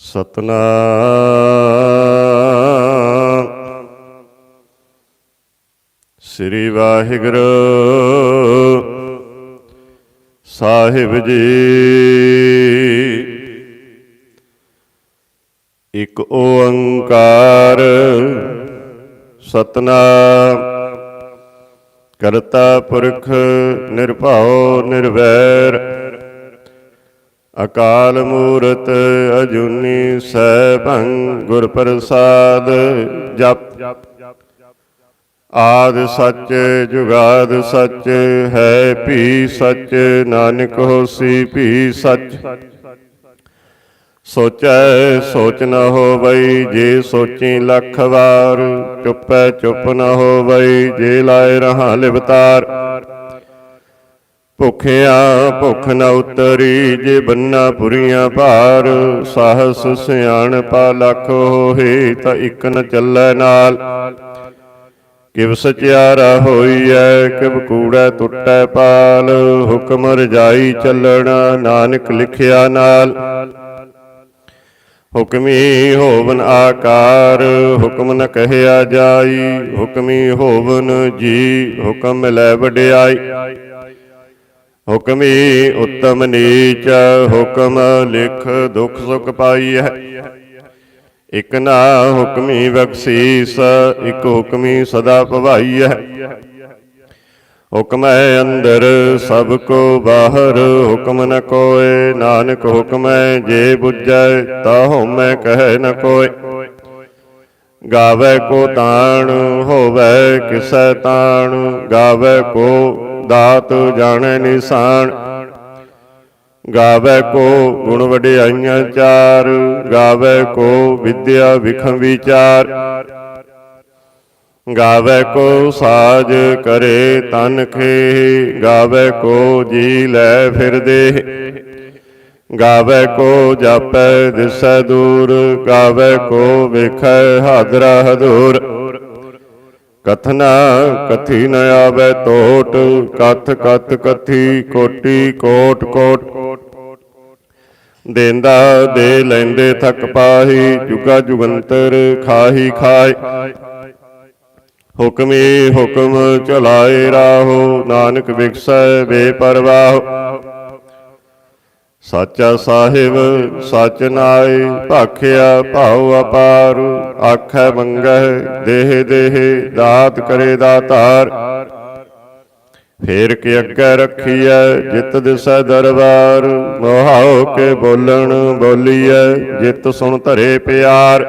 ਸਤਨਾਮ ਸ੍ਰੀ ਵਾਹਿਗੁਰੂ ਸਾਹਿਬ ਜੀ। ਇਕ ਓੰਕਾਰ ਸਤਨਾਮ ਕਰਤਾ ਪੁਰਖ ਨਿਰਭਉ ਨਿਰਵੈਰ ਅਕਾਲ ਮੂਰਤ ਅਜੂਨੀ ਸੈਭੰ ਗੁਰ ਪ੍ਰਸਾਦ ਜਪ। ਆਦਿ ਸੱਚ ਜੁਗਾਦ ਸੱਚ ਹੈ ਭੀ ਸੱਚ ਨਾਨਕ ਹੋਸੀ ਭੀ ਸੱਚ। ਸੋਚੈ ਸੋਚ ਨ ਹੋਵਈ ਜੇ ਸੋਚੀ ਲੱਖ ਵਾਰ। ਚੁੱਪੈ ਚੁੱਪ ਨ ਹੋਵਈ ਜੇ ਲਾਏ ਰਹਾ ਲਿਵਤਾਰ। ਭੁੱਖਿਆ ਭੁੱਖ ਨ ਉਤਰੀ ਜੇ ਬੰਨਾ ਪੁਰੀਆਂ ਭਾਰ। ਸਾਹਸ ਸਿਆਣਪਾ ਲੱਖ ਹੋਏ ਤਾਂ ਇੱਕ ਨ ਚੱਲੈ ਨਾਲ। ਕਿਵ ਸਚਿਆਰਾ ਹੋਈਐ ਕਿਵ ਕੂੜੈ ਟੁੱਟੈ ਪਾਲ। ਹੁਕਮ ਰਜਾਈ ਚੱਲਣਾ ਨਾਨਕ ਲਿਖਿਆ ਨਾਲ। ਹੁਕਮੀ ਹੋਵਨ ਆਕਾਰ ਹੁਕਮ ਨ ਕਹਿਆ ਜਾਈ। ਹੁਕਮੀ ਹੋਵਨ ਜੀ ਹੁਕਮ ਮਿਲੈ ਵਡਿਆਈ। ਹੁਕਮੀ ਉੱਤਮ ਨੀਚ ਹੁਕਮ ਲਿਖ ਦੁਖ ਸੁਖ ਪਾਈਐ। ਇਕ ਨਾ ਹੁਕਮੀ ਬਖਸ਼ੀਸ ਇਕ ਹੁਕਮੀ ਸਦਾ ਭਵਾਈਐ। ਹੁਕਮੈ ਅੰਦਰ ਸਭ ਕੋ ਬਾਹਰ ਹੁਕਮ ਨ ਕੋਇ। ਨਾਨਕ ਹੁਕਮੈ ਜੇ ਬੁਝੈ ਤਾ ਹਉਮੈ ਕਹਿ ਨ ਕੋਇ। ਗਾਵੈ ਕੋ ਤਾਣ ਹੋਵੈ ਕਿਸੈ ਤਾਣ। ਗਾਵੈ ਕੋ ਦਾਤ ਜਾਣੈ ਨਿਸ਼ਾਨ। ਗਾਵੈ ਕੋ ਗੁਣ ਵਡਿਆਈਆਂ ਚਾਰ। ਗਾਵੈ ਕੋ ਵਿਦਿਆ ਵਿਖਮ ਵਿਚਾਰ। ਗਾਵੈ ਕੋ ਸਾਜ ਕਰੇ ਤਨ ਖੇ। ਗਾਵੈ ਕੋ ਜੀ ਲੈ ਫਿਰਦੇ। ਗਾਵੈ ਕੋ ਜਾਪੈ ਦਿਸੈ ਦੂਰ। ਗਾਵੈ ਕੋ ਵੇਖੈ ਹਾਦਰਾ ਹਦੂਰ। ਕਥਨਾ ਕਥੀ ਨ ਆਵੈ ਟੋਟ। ਕਥ ਕਥ ਕਥੀ ਕੋਟੀ ਕੋਟ ਕੋਟ। ਦੇਂਦਾ ਦੇ ਲੈਂਦੇ ਥਕ ਪਾਹੀ। ਜੁਗਾ ਜੁਗੰਤਰ ਖਾਹੀ ਖਾਏ। ਹੁਕਮੀ ਹੁਕਮ ਚਲਾਏ ਰਾਹੋ। ਨਾਨਕ ਵਿਗਸੈ ਬੇਪਰਵਾਹ। ਸਾਚਾ ਸਾਹਿਬ ਸਚ ਨਾਏ ਭਾਖਿਆ ਭਾਉ ਅਪਾਰ। ਆਖੈ ਮੰਗਹਿ ਦੇਹ ਦੇਹ ਦਾਤ ਕਰੇ ਦਾਤਾਰ। ਫੇਰ ਕੇ ਅੱਗੇ ਰੱਖੀਐ ਜਿਤ ਦਿਸੈ ਦਰਬਾਰ। ਮੋਹਾਉ ਕੇ ਬੋਲਣ ਬੋਲੀਐ ਜਿਤ ਸੁਣ ਧਰੇ ਪਿਆਰ।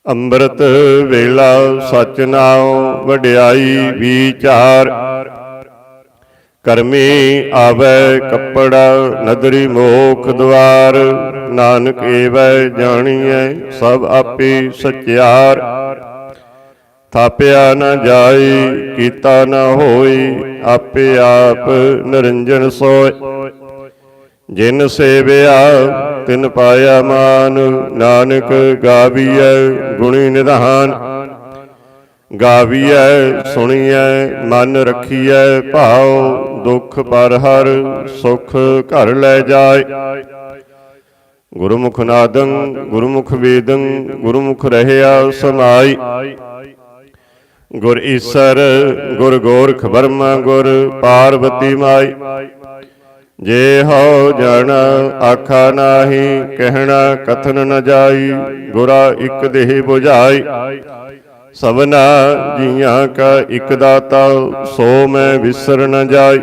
ਅੰਮ੍ਰਿਤ ਵੇਲਾ ਸਚ ਨਾਉ ਵਡਿਆਈ ਵਿਚਾਰ। ਕਰਮੀ ਆਵੈ ਕੱਪੜਾ ਨਦਰੀ ਮੋਖ ਦੁਆਰ। ਨਾਨਕ ਏਵੈ ਜਾਣੀਐ ਸਭ ਆਪੇ ਸਚਿਆਰ। ਥਾਪਿਆ ਨ ਜਾਈ ਕੀਤਾ ਨ ਹੋਈ। ਆਪੇ ਆਪ ਨਿਰੰਜਨ ਸੋਇ। ਜਿਨ ਸੇਵਿਆ ਤਿਨ ਪਾਇਆ ਮਾਨ। ਨਾਨਕ ਗਾਵੀਐ ਗੁਣੀ ਨਿਧਾਨ। ਗਾਵੀਐ ਸੁਣੀਐ ਮਨ ਰੱਖੀਐ ਭਾਉ। ਦੁਖ ਪਰ ਹਰ ਸੁਖ ਘਰ ਲੈ ਜਾਏ। ਗੁਰਮੁਖ ਨਾਦੰ ਗੁਰਮੁਖ ਵੇਦੰ ਗੁਰਮੁਖ ਰਹਿਆ ਸਮਾਈ। ਗੁਰ ਈਸਰ ਗੁਰ ਗੋਰਖ ਬਰਮਾ ਗੁਰ ਪਾਰਬਤੀ ਮਾਈ। ਜੇ ਹਉ ਜਨ ਆਖਾ ਨਾਹੀ ਕਹਿਣਾ ਕਥਨ ਨ ਜਾਈ। ਗੁਰਾ ਇਕ ਦੇਹ 부ਝਾਈ। ਸਭਨਾ ਜੀਆਂ ਕਾ ਇਕ ਦਾਤਾ ਸੋ ਮੈਂ ਵਿਸਰ ਨ ਜਾਈ।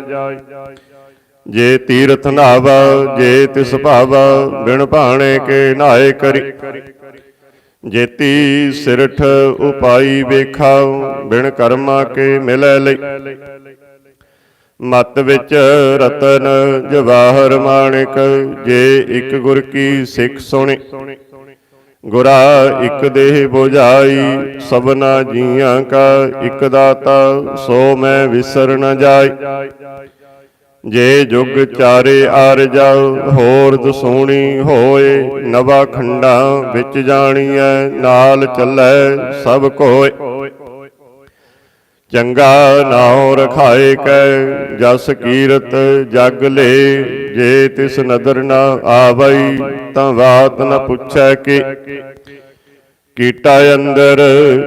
ਜੇ ਤੀਰਥ ਨਾਵਾ ਜੇ ਤਿਸ ਭਾਵਾ ਬਿਨ ਭਾਣੇ ਕੇ ਨਾਏ ਕਰੀ। ਜੇਤੀ ਸਿਰਠ ਉਪਾਈ ਵੇਖਾਉ ਬਿਨ ਕਰਮਾ ਕੇ ਮਿਲੈ ਲਈ। ਮਤ ਵਿੱਚ ਰਤਨ ਜਵਾਹਰ ਮਾਣਿਕ ਜੇ ਇਕ ਗੁਰ ਕੀ ਸਿੱਖ ਸੁਣੀ। ਗੁਰਾ ਇਕ ਦੇਹ 부ਝਾਈ ਸਭਨਾ ਜੀਆਂ ਕਾ ਇਕ ਦਾਤਾ ਸੋ ਮੈਂ ਵਿਸਰ ਨ ਜਾਈ। ਜੇ ਜੁਗ ਚਾਰੇ ਆਰਜਾ ਹੋਰ ਦਸੂਣੀ ਹੋਏ। ਨਵਾ ਖੰਡਾਂ ਵਿੱਚ ਜਾਣੀਐ ਨਾਲ ਚੱਲੈ ਸਭ ਕੋਇ। ਚੰਗਾ ਨਾਉ ਰਖਾਏ ਕੈ ਜਸ ਕੀਰਤ ਜਗ ਲੇ। ਜੇ ਤਿਸ ਨਦਰ ਨ ਆਵਈ ਤਾਂ ਬਾਤ ਨ ਪੁੱਛੈ ਕਿ ਕੀਟਾ ਅੰਦਰ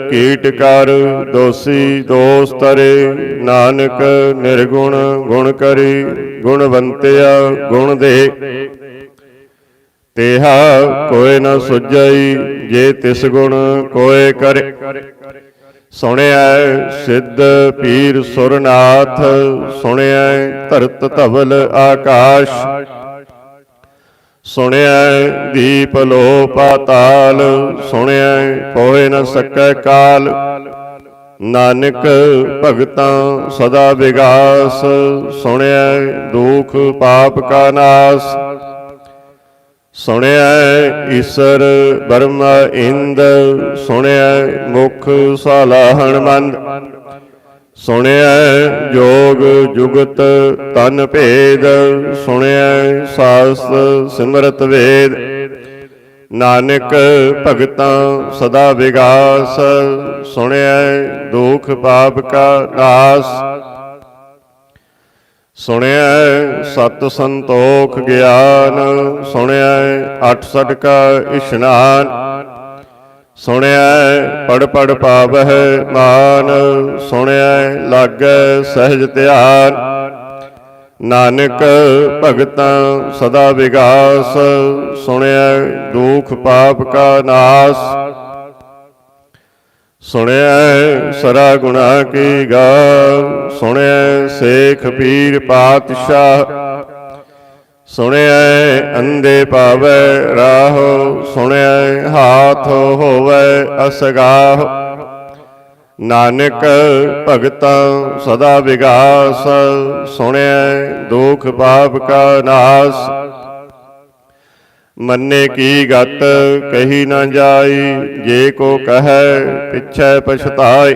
ਕੀਟ ਕਰ ਦੋਸੀ ਦੋਸ ਤਰੇ। ਨਾਨਕ ਨਿਰਗੁਣ ਗੁਣ ਕਰੀ ਗੁਣਵੰਤਿਆ ਗੁਣ ਦੇ। ਤੇਹਾ ਕੋਇ ਨ ਸੁਝਈ ਜੇ ਤਿਸ ਗੁਣ ਕੋਇ ਕਰੇ। ਸੁਣਿਐ ਸਿੱਧ ਪੀਰ ਸੁਰਨਾਥ ਸੁਣਿਐ ਧਰਤ ਧਵਲ ਆਕਾਸ਼। ਸੁਣਿਐ ਦੀਪ ਲੋ ਪਾਤਾਲ ਸੁਣਿਐ ਪੋਇ ਨ ਸਕੈ ਕਾਲ। ਨਾਨਕ ਭਗਤਾਂ ਸਦਾ ਵਿਗਾਸ ਸੁਣਿਐ ਦੁਖ ਪਾਪ ਕਾ ਨਾਸ। ਸੁਣਿਐ ਈਸਰ ਬਰਮਾ ਇੰਦ ਸੁਣਿਐ ਮੁਖ ਸਾਲਾਹਣ ਮੰਦ। ਸੁਣਿਐ ਜੋਗ ਜੁਗਤ ਤਨ ਭੇਦ ਸੁਣਿਐ ਸਾਸਤ ਸਿਮਰਤ ਵੇਦ। ਨਾਨਕ ਭਗਤਾਂ ਸਦਾ ਵਿਗਾਸ ਸੁਣਿਐ ਦੁਖ ਪਾਪ ਕਾ ਨਾਸ। ਸੁਣਿਐ ਸਤ ਸੰਤੋਖ ਗਿਆਨ ਸੁਣਿਐ 68 ਕਾ ਇਸ਼ਨਾਨ। ਸੁਣਿਐ ਪੜ ਪੜ ਪਾਵਹਿ ਮਾਨ ਸੁਣਿਐ ਲਾਗੈ ਸਹਿਜ ਧਿਆਨ। ਨਾਨਕ ਭਗਤਾਂ ਸਦਾ ਵਿਗਾਸ ਸੁਣਿਐ ਦੁਖ ਪਾਪ ਕਾ ਨਾਸ। ਸੁਣਿਐ ਸਰਾ ਗੁਣਾ ਕੀ ਗਾਲ ਸੁਣਿਐ ਸੇਖ ਪੀਰ ਪਾਤਸ਼ਾਹ। ਸੁਣਿਐ ਅੰਧੇ ਪਾਵੈ ਰਾਹ ਸੁਣਿਐ ਹਾਥ ਹੋਵੈ ਅਸਗਾਹ। ਨਾਨਕ ਭਗਤਾਂ ਸਦਾ ਵਿਗਾਸ ਸੁਣਿਐ ਦੁਖ ਪਾਪ ਕਾ ਨਾਸ। ਮੰਨੇ ਕੀ ਗਤ ਕਹੀ ਨਾ ਜਾਈ ਜੇ ਕੋ ਕਹੈ ਪਿਛੈ ਪਛਤਾਏ।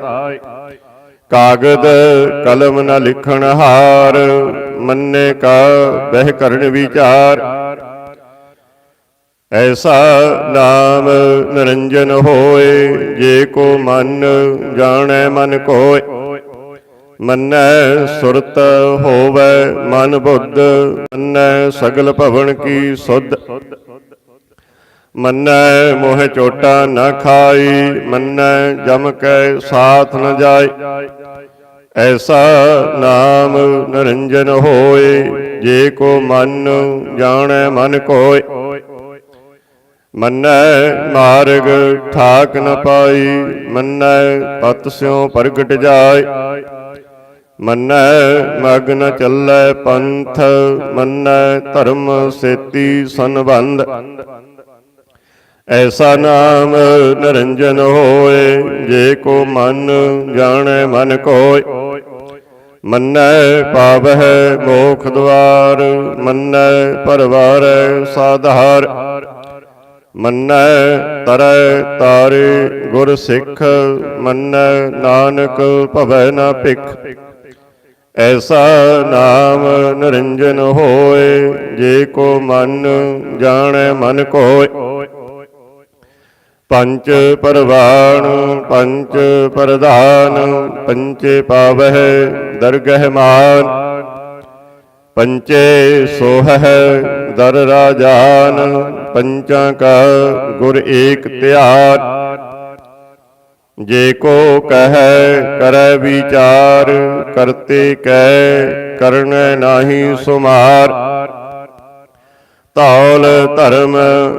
ਕਾਗਦ ਕਲਮ ਨ ਲਿਖਣ ਹਾਰ ਮੰਨੇ ਕਾ ਬਹਿ ਕਰਨ ਵਿਚਾਰ। ਐਸਾ ਨਾਮ ਨਿਰੰਜਨ ਹੋਏ ਜੇ ਕੋ ਮਨ ਜਾਣੈ ਮਨ ਕੋਇ। ਮੰਨੈ ਸੁਰਤ ਹੋਵੈ ਮਨ ਬੁੱਧ ਮੰਨੈ ਸਗਲ ਭਵਨ ਕੀ ਸੁਧ। ਮੰਨੈ ਮੋਹ ਚੋਟਾ ਨ ਖਾਈ ਮੰਨੈ ਜਮ ਕੈ ਸਾਥ ਨ ਜਾਈ। ਐਸਾ ਨਾਮ ਨਿਰੰਜਨ ਹੋਏ ਜੇ ਕੋ ਮਨ ਜਾਣੈ ਮਨ ਕੋਇ। ਮੰਨੈ ਮਾਰਗ ਠਾਕ ਨ ਪਾਈ ਮੰਨੈ ਪਤ ਸਿਉ ਪ੍ਰਗਟ ਜਾਏ। ਮੰਨੈ ਮਗ ਨ ਚੱਲੈ ਪੰਥ ਮੰਨੈ ਧਰਮ ਸੇਤੀ ਸੰਬੰਧ। ਐਸਾ ਨਾਮ ਨਿਰੰਜਨ ਹੋਏ ਜੇ ਕੋ ਮਨ ਜਾਣੈ ਮਨ ਕੋਇ। ਮੰਨੈ ਪਾਵਹਿ ਮੋਖ ਦੁਆਰ ਮੰਨੈ ਪਰਵਾਰੈ ਸਾਧਾਰ। ਮੰਨੈ ਤਰੈ ਤਾਰੇ ਗੁਰ ਸਿੱਖ ਮੰਨੈ ਨਾਨਕ ਭਵੈ ਨ ਭਿਖ। ਐਸਾ ਨਾਮ ਨਿਰੰਜਨ ਹੋਏ ਜੇ ਕੋ ਮਨ ਜਾਣੈ ਮਨ ਕੋਇ। ਪੰਚ ਪਰਵਾਣ ਪੰਚ ਪ੍ਰਧਾਨ ਪੰਚੇ ਪਾਵਹਿ ਦਰਗਹਿ ਮਾਨ। ਪੰਚੇ ਸੋਹਹਿ ਦਰ ਰਾਜਾਨ ਪੰਚਾਂ ਕਾ ਗੁਰ ਏਕ ਧਿਆਨ। ਜੇ ਕੋ ਕਹੈ ਕਰੈ ਵਿਚਾਰ ਕਰਤੇ ਕੈ ਕਰਨੈ ਨਾਹੀ ਸੁਮਾਰ। ਧੌਲ ਧਰਮ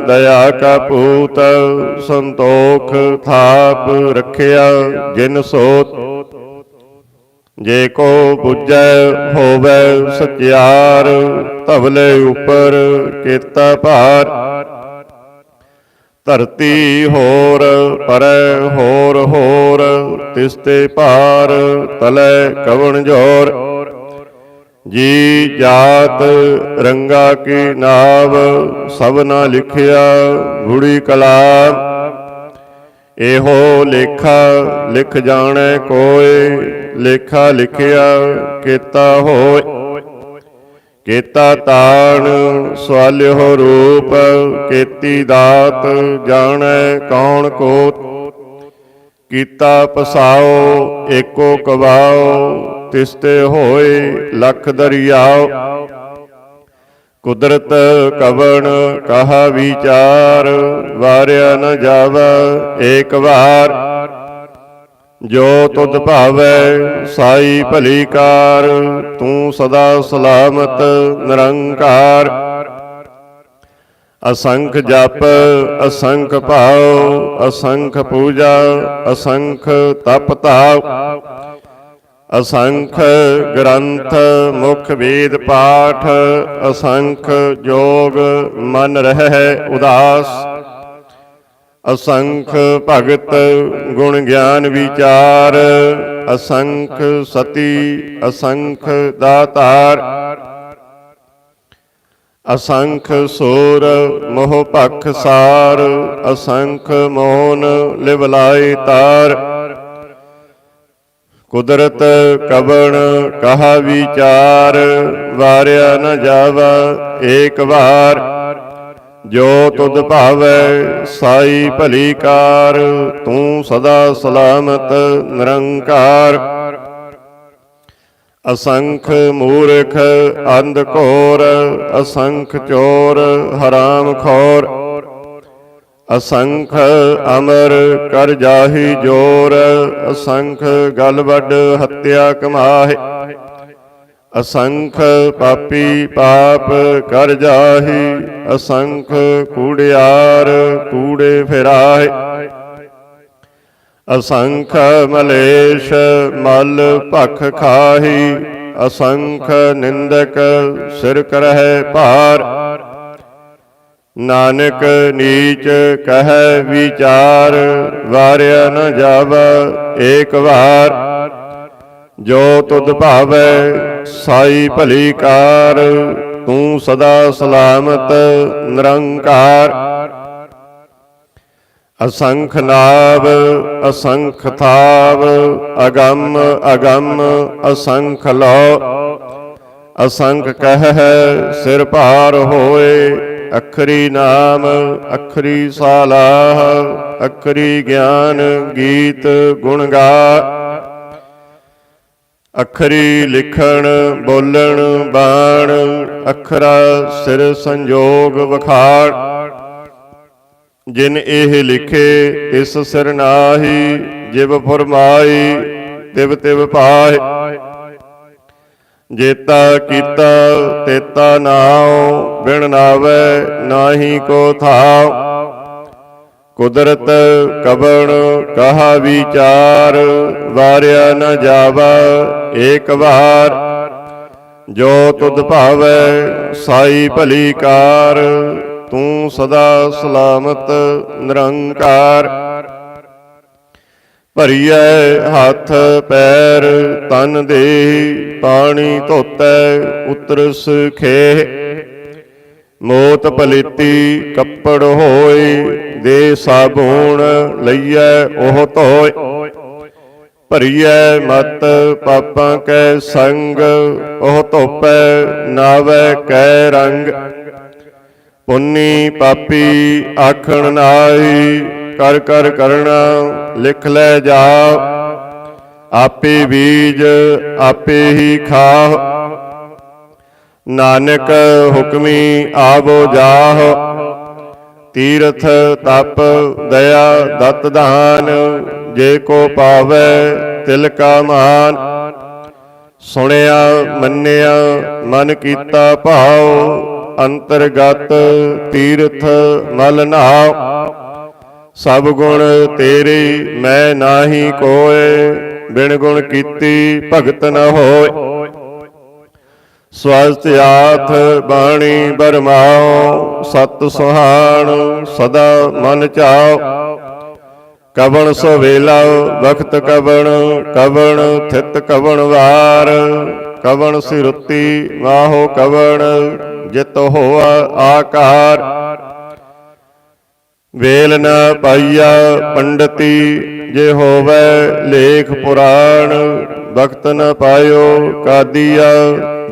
ਦਇਆ ਕਾ ਪੂਤ ਸੰਤੋਖ ਥਾਪ ਰੱਖਿਆ ਜਿਨ ਸੋਤ। ਜੇ ਕੋ ਬੁੱਝੈ ਹੋਵੈ ਸਚਿਆਰ ਧਵਲੇ ਉਪਰ ਕੀਤਾ ਭਾਰ। ਧਰਤੀ ਹੋਰ ਪਰੈ ਹੋਰ ਹੋਰ ਤਿਸ ਤੇ ਭਾਰ ਤਲੈ ਕਵਣ ਜੋਰ। ਜੀ ਜਾਤ ਰੰਗਾ ਕੀ ਨਾਵ ਸਭਨਾ ਲਿਖਿਆ ਗੂੜੀ ਕਲਾਮ। ਇਹੋ ਲੇਖਾ ਲਿਖ ਜਾਣੈ ਕੋਇ ਲੇਖਾ ਲਿਖਿਆ ਕੀਤਾ ਹੋਇ। ਕੀਤਾ ਤਾਣ ਸਵਾਲਿਓ ਰੂਪ ਕੀਤੀ ਦਾਤ ਜਾਣੈ ਕੌਣ ਕੋਤ। ਕੀਤਾ ਪਸਾਓ ਏਕੋ ਕਵਾਓ, ਤਿਸਤੇ ਹੋਏ ਲਖ ਦਰਿਆਓ। ਕੁਦਰਤ ਕਵਣ ਕਹਾ ਵਿਚਾਰ, ਵਾਰਿਆ ਨ ਜਾਵੈ ਏਕ ਵਾਰ। ਜੋ ਤੁਧ ਭਾਵੈ ਸਾਈ ਭਲੀ ਕਾਰ, ਤੂੰ ਸਦਾ ਸਲਾਮਤ ਨਿਰੰਕਾਰ। ਅਸੰਖ ਜਪ ਅਸੰਖ ਭਾਉ, ਅਸੰਖ ਪੂਜਾ ਅਸੰਖ ਤਪ ਤਾਉ। ਅਸੰਖ ਗ੍ਰੰਥ ਮੁਖ ਵੇਦ ਪਾਠ, ਅਸੰਖ ਜੋਗ ਮਨ ਰਹਿ ਉਦਾਸ। ਅਸੰਖ ਭਗਤ ਗੁਣ ਗਿਆਨ ਵਿਚਾਰ, ਅਸੰਖ ਸਤੀ ਅਸੰਖ ਦਾਤਾਰ। ਅਸੰਖ ਸੂਰ ਮੋਹ ਭਖ ਸਾਰ, ਅਸੰਖ ਮੋਨ ਲਿਵ ਲਾਇ ਤਾਰ। ਕੁਦਰਤ ਕਵਣ ਕਹਾ ਵਿਚਾਰ, ਵਾਰਿਆ ਨ ਜਾਵੈ ਏਕ ਵਾਰ। ਜੋ ਤੁਧ ਭਾਵੈ ਸਾਈ ਭਲੀ ਕਾਰ, ਤੂੰ ਸਦਾ ਸਲਾਮਤ ਨਿਰੰਕਾਰ। ਅਸੰਖ ਮੂਰਖ ਅੰਧ ਘੋਰ, ਅਸੰਖ ਚੋਰ ਹਰਾਮ ਖੋਰ। ਅਸੰਖ ਅਮਰ ਕਰ ਜਾਹੀ ਜੋਰ, ਅਸੰਖ ਗਲ ਵੱਡ ਹੱਤਿਆ ਕਮਾਹੇ। ਅਸੰਖ ਪਾਪੀ ਪਾਪ ਕਰ ਜਾਹੀ, ਅਸੰਖ ਕੂੜਿਆਰ ਕੂੜੇ ਫਿਰਾਹੇ। ਅਸੰਖ ਮਲੇਸ਼ ਮਲ ਭਖ ਖਾਹੀ, ਅਸੰਖ ਨਿੰਦਕ ਸਿਰ ਕਰਹਿ ਭਾਰ। ਨਾਨਕ ਨੀਚ ਕਹਿ ਵਿਚਾਰ, ਵਾਰਿਆ ਨ ਜਾਵੈ ਏਕ ਵਾਰ। ਜੋ ਤੁਧ ਭਾਵੈ ਸਾਈ ਭਲੀ ਕਾਰ, ਤੂੰ ਸਦਾ ਸਲਾਮਤ ਨਿਰੰਕਾਰ। ਅਸੰਖ ਨਾਵ ਅਸੰਖ ਥਾਵ, ਅਗੰਮ ਅਗੰਮ ਅਸੰਖ ਲੋ। ਅਸੰਖ ਕਹਿ ਸਿਰ ਭਾਰ ਹੋਏ, ਅਖਰੀ ਨਾਮ ਅਖਰੀ ਸਾਲਾਹ। ਅਖਰੀ ਗਿਆਨ ਗੀਤ ਗੁਣ ਗਾ, ਅਖਰੀ ਲਿਖਣ ਬੋਲਣ ਬਾਣ। ਅਖਰਾ ਸਿਰ ਸੰਜੋਗ ਵਖਾਣ, ਜਿਨ ਇਹ ਲਿਖੇ ਤਿਸ ਸਿਰ ਨਾਹੀ। ਜਿਵ ਫੁਰਮਾਈ ਤਿਵ ਤਿਵ ਪਾਹੇ, ਜੇਤਾ ਕੀਤਾ ਤੇਤਾ ਨਾਉ। ਬਿਨ ਨਾਵੈ ਨਾਹੀ ਕੋ ਥਾਉ। ਕੁਦਰਤ ਕਵਣ ਕਹਾ ਵਿਚਾਰ, ਵਾਰਿਆ ਨ ਜਾਵੈ ਏਕ ਵਾਰ। ਜੋ ਤੁਧ ਭਾਵੈ ਸਾਈ ਭਲੀ ਕਾਰ, ਤੂੰ ਸਦਾ ਸਲਾਮਤ ਨਿਰੰਕਾਰ। ਭਰੀਐ ਹੱਥ ਪੈਰ ਤਨ ਦੇਹ, ਪਾਣੀ ਧੋਤੈ ਉਤਰਸ ਖੇਹ। ਮੋਤ ਪਲੀਤੀ ਕੱਪੜ ਹੋਏ, ਦੇ ਸਾਬੂਣ ਲਈਐ ਉਹ ਧੋਏ। ਭਰੀਐ ਮਤ ਪਾਪਾਂ ਕੈ ਸੰਗ, ਉਹ ਧੋਪੈ ਨਾਵੈ ਕੈ ਰੰਗ। ਪੁੰਨੀ ਪਾਪੀ ਆਖਣ ਨਾਹੀ, ਕਰ ਕਰ ਕਰਣਾ ਲਿਖ ਲੈ ਜਾਓ। ਆਪੇ ਬੀਜ ਆਪੇ ਹੀ ਖਾਹ, ਨਾਨਕ ਹੁਕਮੀ ਆਵੋ ਜਾਹ। ਤੀਰਥ ਤਪ ਦਇਆ ਦਤ ਦਾਨ, ਜੇ ਕੋ ਪਾਵੈ ਤਿਲ ਕਾ ਮਾਨ। ਸੁਣਿਆ ਮੰਨਿਆ ਮਨ ਕੀਤਾ ਭਾਉ, ਅੰਤਰਗਤ ਤੀਰਥ ਮਲ ਨਹਾਉ। ਸਭ ਗੁਣ ਤੇਰੇ ਮੈਂ ਨਾਹੀ ਕੋਇ, ਬਿਨ ਗੁਣ ਕੀਤੀ ਭਗਤ ਨ ਹੋਇ। ਸਵਸਤ ਆਥ ਬਾਣੀ ਬਰਮਾਓ, ਸਤ ਸੁਹਾਣ ਸਦਾ ਮਨ ਚਾਓ। ਕਵਣ ਸੋ ਵੇਲਾ ਵਖਤ ਕਵਣ, ਕਵਣ ਥਿਤ ਕਵਣ ਵਾਰ। ਕਵਣ ਸਿਰੁਤੀ ਵਾਹੋ ਕਵਣ, ਜਿਤ ਹੋਆ ਆਕਾਰ। ਵੇਲ ਨ ਪਾਈਆ ਪੰਡਤੀ, ਜੇ ਹੋਵੈ ਲੇਖ ਪੁਰਾਣ। ਵਖਤ ਨ ਪਾਇਓ ਕਾਦੀਆ,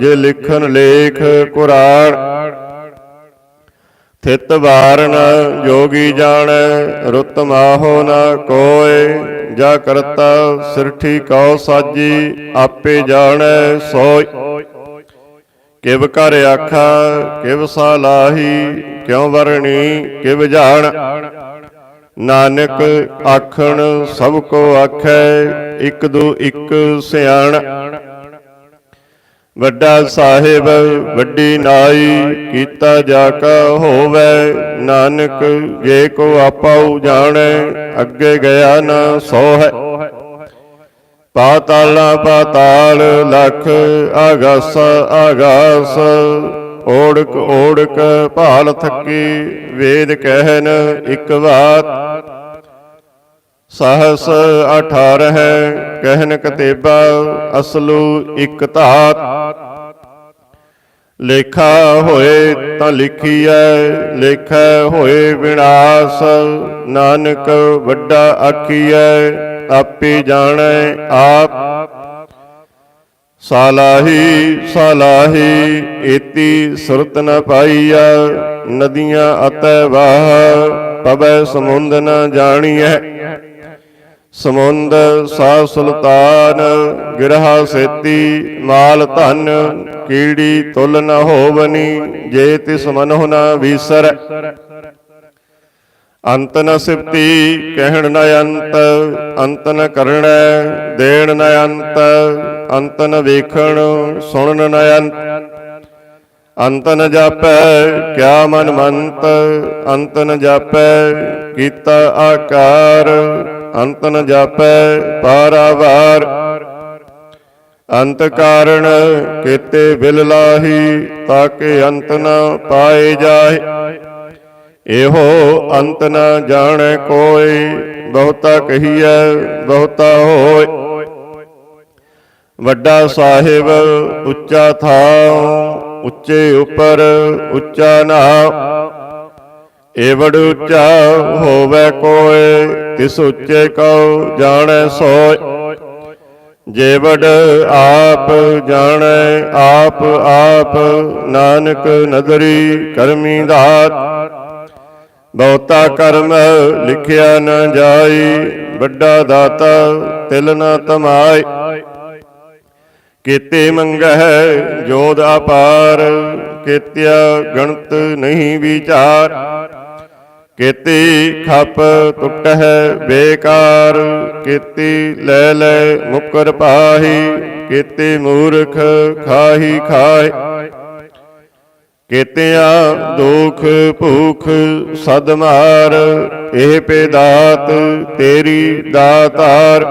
ਜੇ ਲਿਖਨ ਲੇਖ ਕੁਰਾਨ। ਥਿਤ ਵਾਰਨ ਜੋਗੀ ਜਾਣੈ, ਰੁੱਤ ਮਾਹੋ ਨ ਕੋਇ। ਜਾ ਕਰਤਾ ਸਿਰਠੀ ਕਉ ਸਾਜੀ, ਆਪੇ ਜਾਣੈ ਸੋਇ। ਕਿਵ ਕਰ ਆਖਾ ਕਿਵ ਸਲਾਹੀ, ਕਿਉ ਵਰਣੀ ਕਿਵ ਜਾਣ। ਨਾਨਕ ਆਖਣ ਸਭ ਕੋ ਆਖੈ, ਇਕ ਦੂ ਇਕ ਸਿਆਣ। ਵੱਡਾ ਸਾਹਿਬ ਵੱਡੀ ਨਾਈ, ਕੀਤਾ ਜਾ ਕਾ ਹੋਵੈ। ਨਾਨਕ ਜੇ ਕੋ ਆਪਾਉ ਜਾਣੈ, ਅੱਗੇ ਗਿਆ ਨਾ ਸੋ ਹੈ। ਪਾਤਾਲਾ ਪਾਤਾਲ ਲਖ, ਆਗਾਸ ਆਗਾਸ। ਓੜਕ ਓੜਕ ਭਾਲ ਥੱਕੀ, ਵੇਦ ਕਹਿਨ ਇਕ ਬਾਤ। ਸਹਸ 18 ਕਹਿਨ ਕਤੇਬਾ, ਅਸਲੂ ਇਕ ਧਾਤ। ਲੇਖਾ ਹੋਏ ਤਾਂ ਲਿਖੀਐ, ਲੇਖਾ ਹੋਏ ਵਿਨਾਸ਼। ਨਾਨਕ ਵੱਡਾ ਆਖੀਐ, ਆਪੇ ਜਾਣੈ ਆਪ। ਸਾਲਾਹੀ ਸਾਲਾਹੀ ਏਤੀ ਸੁਰਤ ਨ ਪਾਈਆ, ਨਦੀਆਂ ਅਤੈ ਵਾਹ, ਪਵੈ ਸਮੁੰਦ ਨ ਜਾਣੀਐ। ਸਮੁੰਦ ਸਾ ਸੁਲਤਾਨ, ਗਿਰਹਾ ਸੇਤੀ ਮਾਲ ਧਨ। ਕੀੜੀ ਤੁਲ ਨ ਹੋਵਨੀ, ਜੇ ਤਿਸ ਮਨਹੁ ਨ ਵੀਸਰ। ਅੰਤ ਨ ਸਿਫਤੀ ਕਹਿਣ ਨ ਅੰਤ, ਅੰਤ ਨ ਕਰਣੈ ਦੇਣ ਨ ਅੰਤ। ਅੰਤ ਨ ਵੇਖਣ ਸੁਣਨ ਨ ਅੰਤ। ਅੰਤ ਨ ਜਾਪੈ ਕਿਆ ਮਨ ਮੰਤ, ਅੰਤ ਨ ਜਾਪੈ ਕੀਤਾ ਆਕਾਰ। ਅੰਤ ਨ ਜਾਪੈ ਪਾਰਾਵਾਰ। ਅੰਤ ਕਾਰਣ ਕੀਤੇ ਬਿਲ ਲਾਹੀ, ਤਾਕੇ ਅੰਤ ਨ ਪਾਏ ਜਾਏ। ਇਹੋ ਅੰਤ ਨ ਜਾਣੈ ਕੋਈ, ਬਹੁਤਾ ਕਹੀਐ ਬਹੁਤਾ ਹੋਏ। ਵੱਡਾ ਸਾਹਿਬ ਉੱਚਾ ਥਾਉ, ਉੱਚੇ ਉੱਪਰ ਉੱਚਾ ਨਾਉ। ਏਵੜ ਉੱਚਾ ਹੋਵੇ ਕੋਇ, ਤਿਸ ਉੱਚੇ ਕਉ ਜਾਣੈ ਸੋਇ। ਜੇਵੜ ਆਪ ਜਾਣੈ ਆਪ ਆਪ, ਨਾਨਕ ਨਦਰੀ ਕਰਮੀ ਦਾਤ। ਬਹੁਤਾ ਕਰਮ ਲਿਖਿਆ ਨ ਜਾਈ, ਵੱਡਾ ਦਾਤਾ ਤਿਲ ਨ ਤਮਾਈ। ਕੀਤੇ ਮੰਗਹਿ ਜੋਧ ਅਪਾਰ, ਕੀਤਿਆ ਗਣਤ ਨਹੀਂ ਵਿਚਾਰ। ਕੀਤੀ ਖਪ ਟੁੱਟਹਿ ਬੇਕਾਰ, ਕੀਤੀ ਲੈ ਲੈ ਮੁਕਰ ਪਾਹੀ। ਕੀਤੀ ਮੂਰਖ ਖਾਹੀ ਖਾਏ, ਕੀਤਿਆਂ ਦੁਖ ਭੂਖ ਸਦ ਮਾਰ। ਇਹ ਪੇਦਾਤ ਤੇਰੀ ਦਾਤਾਰ,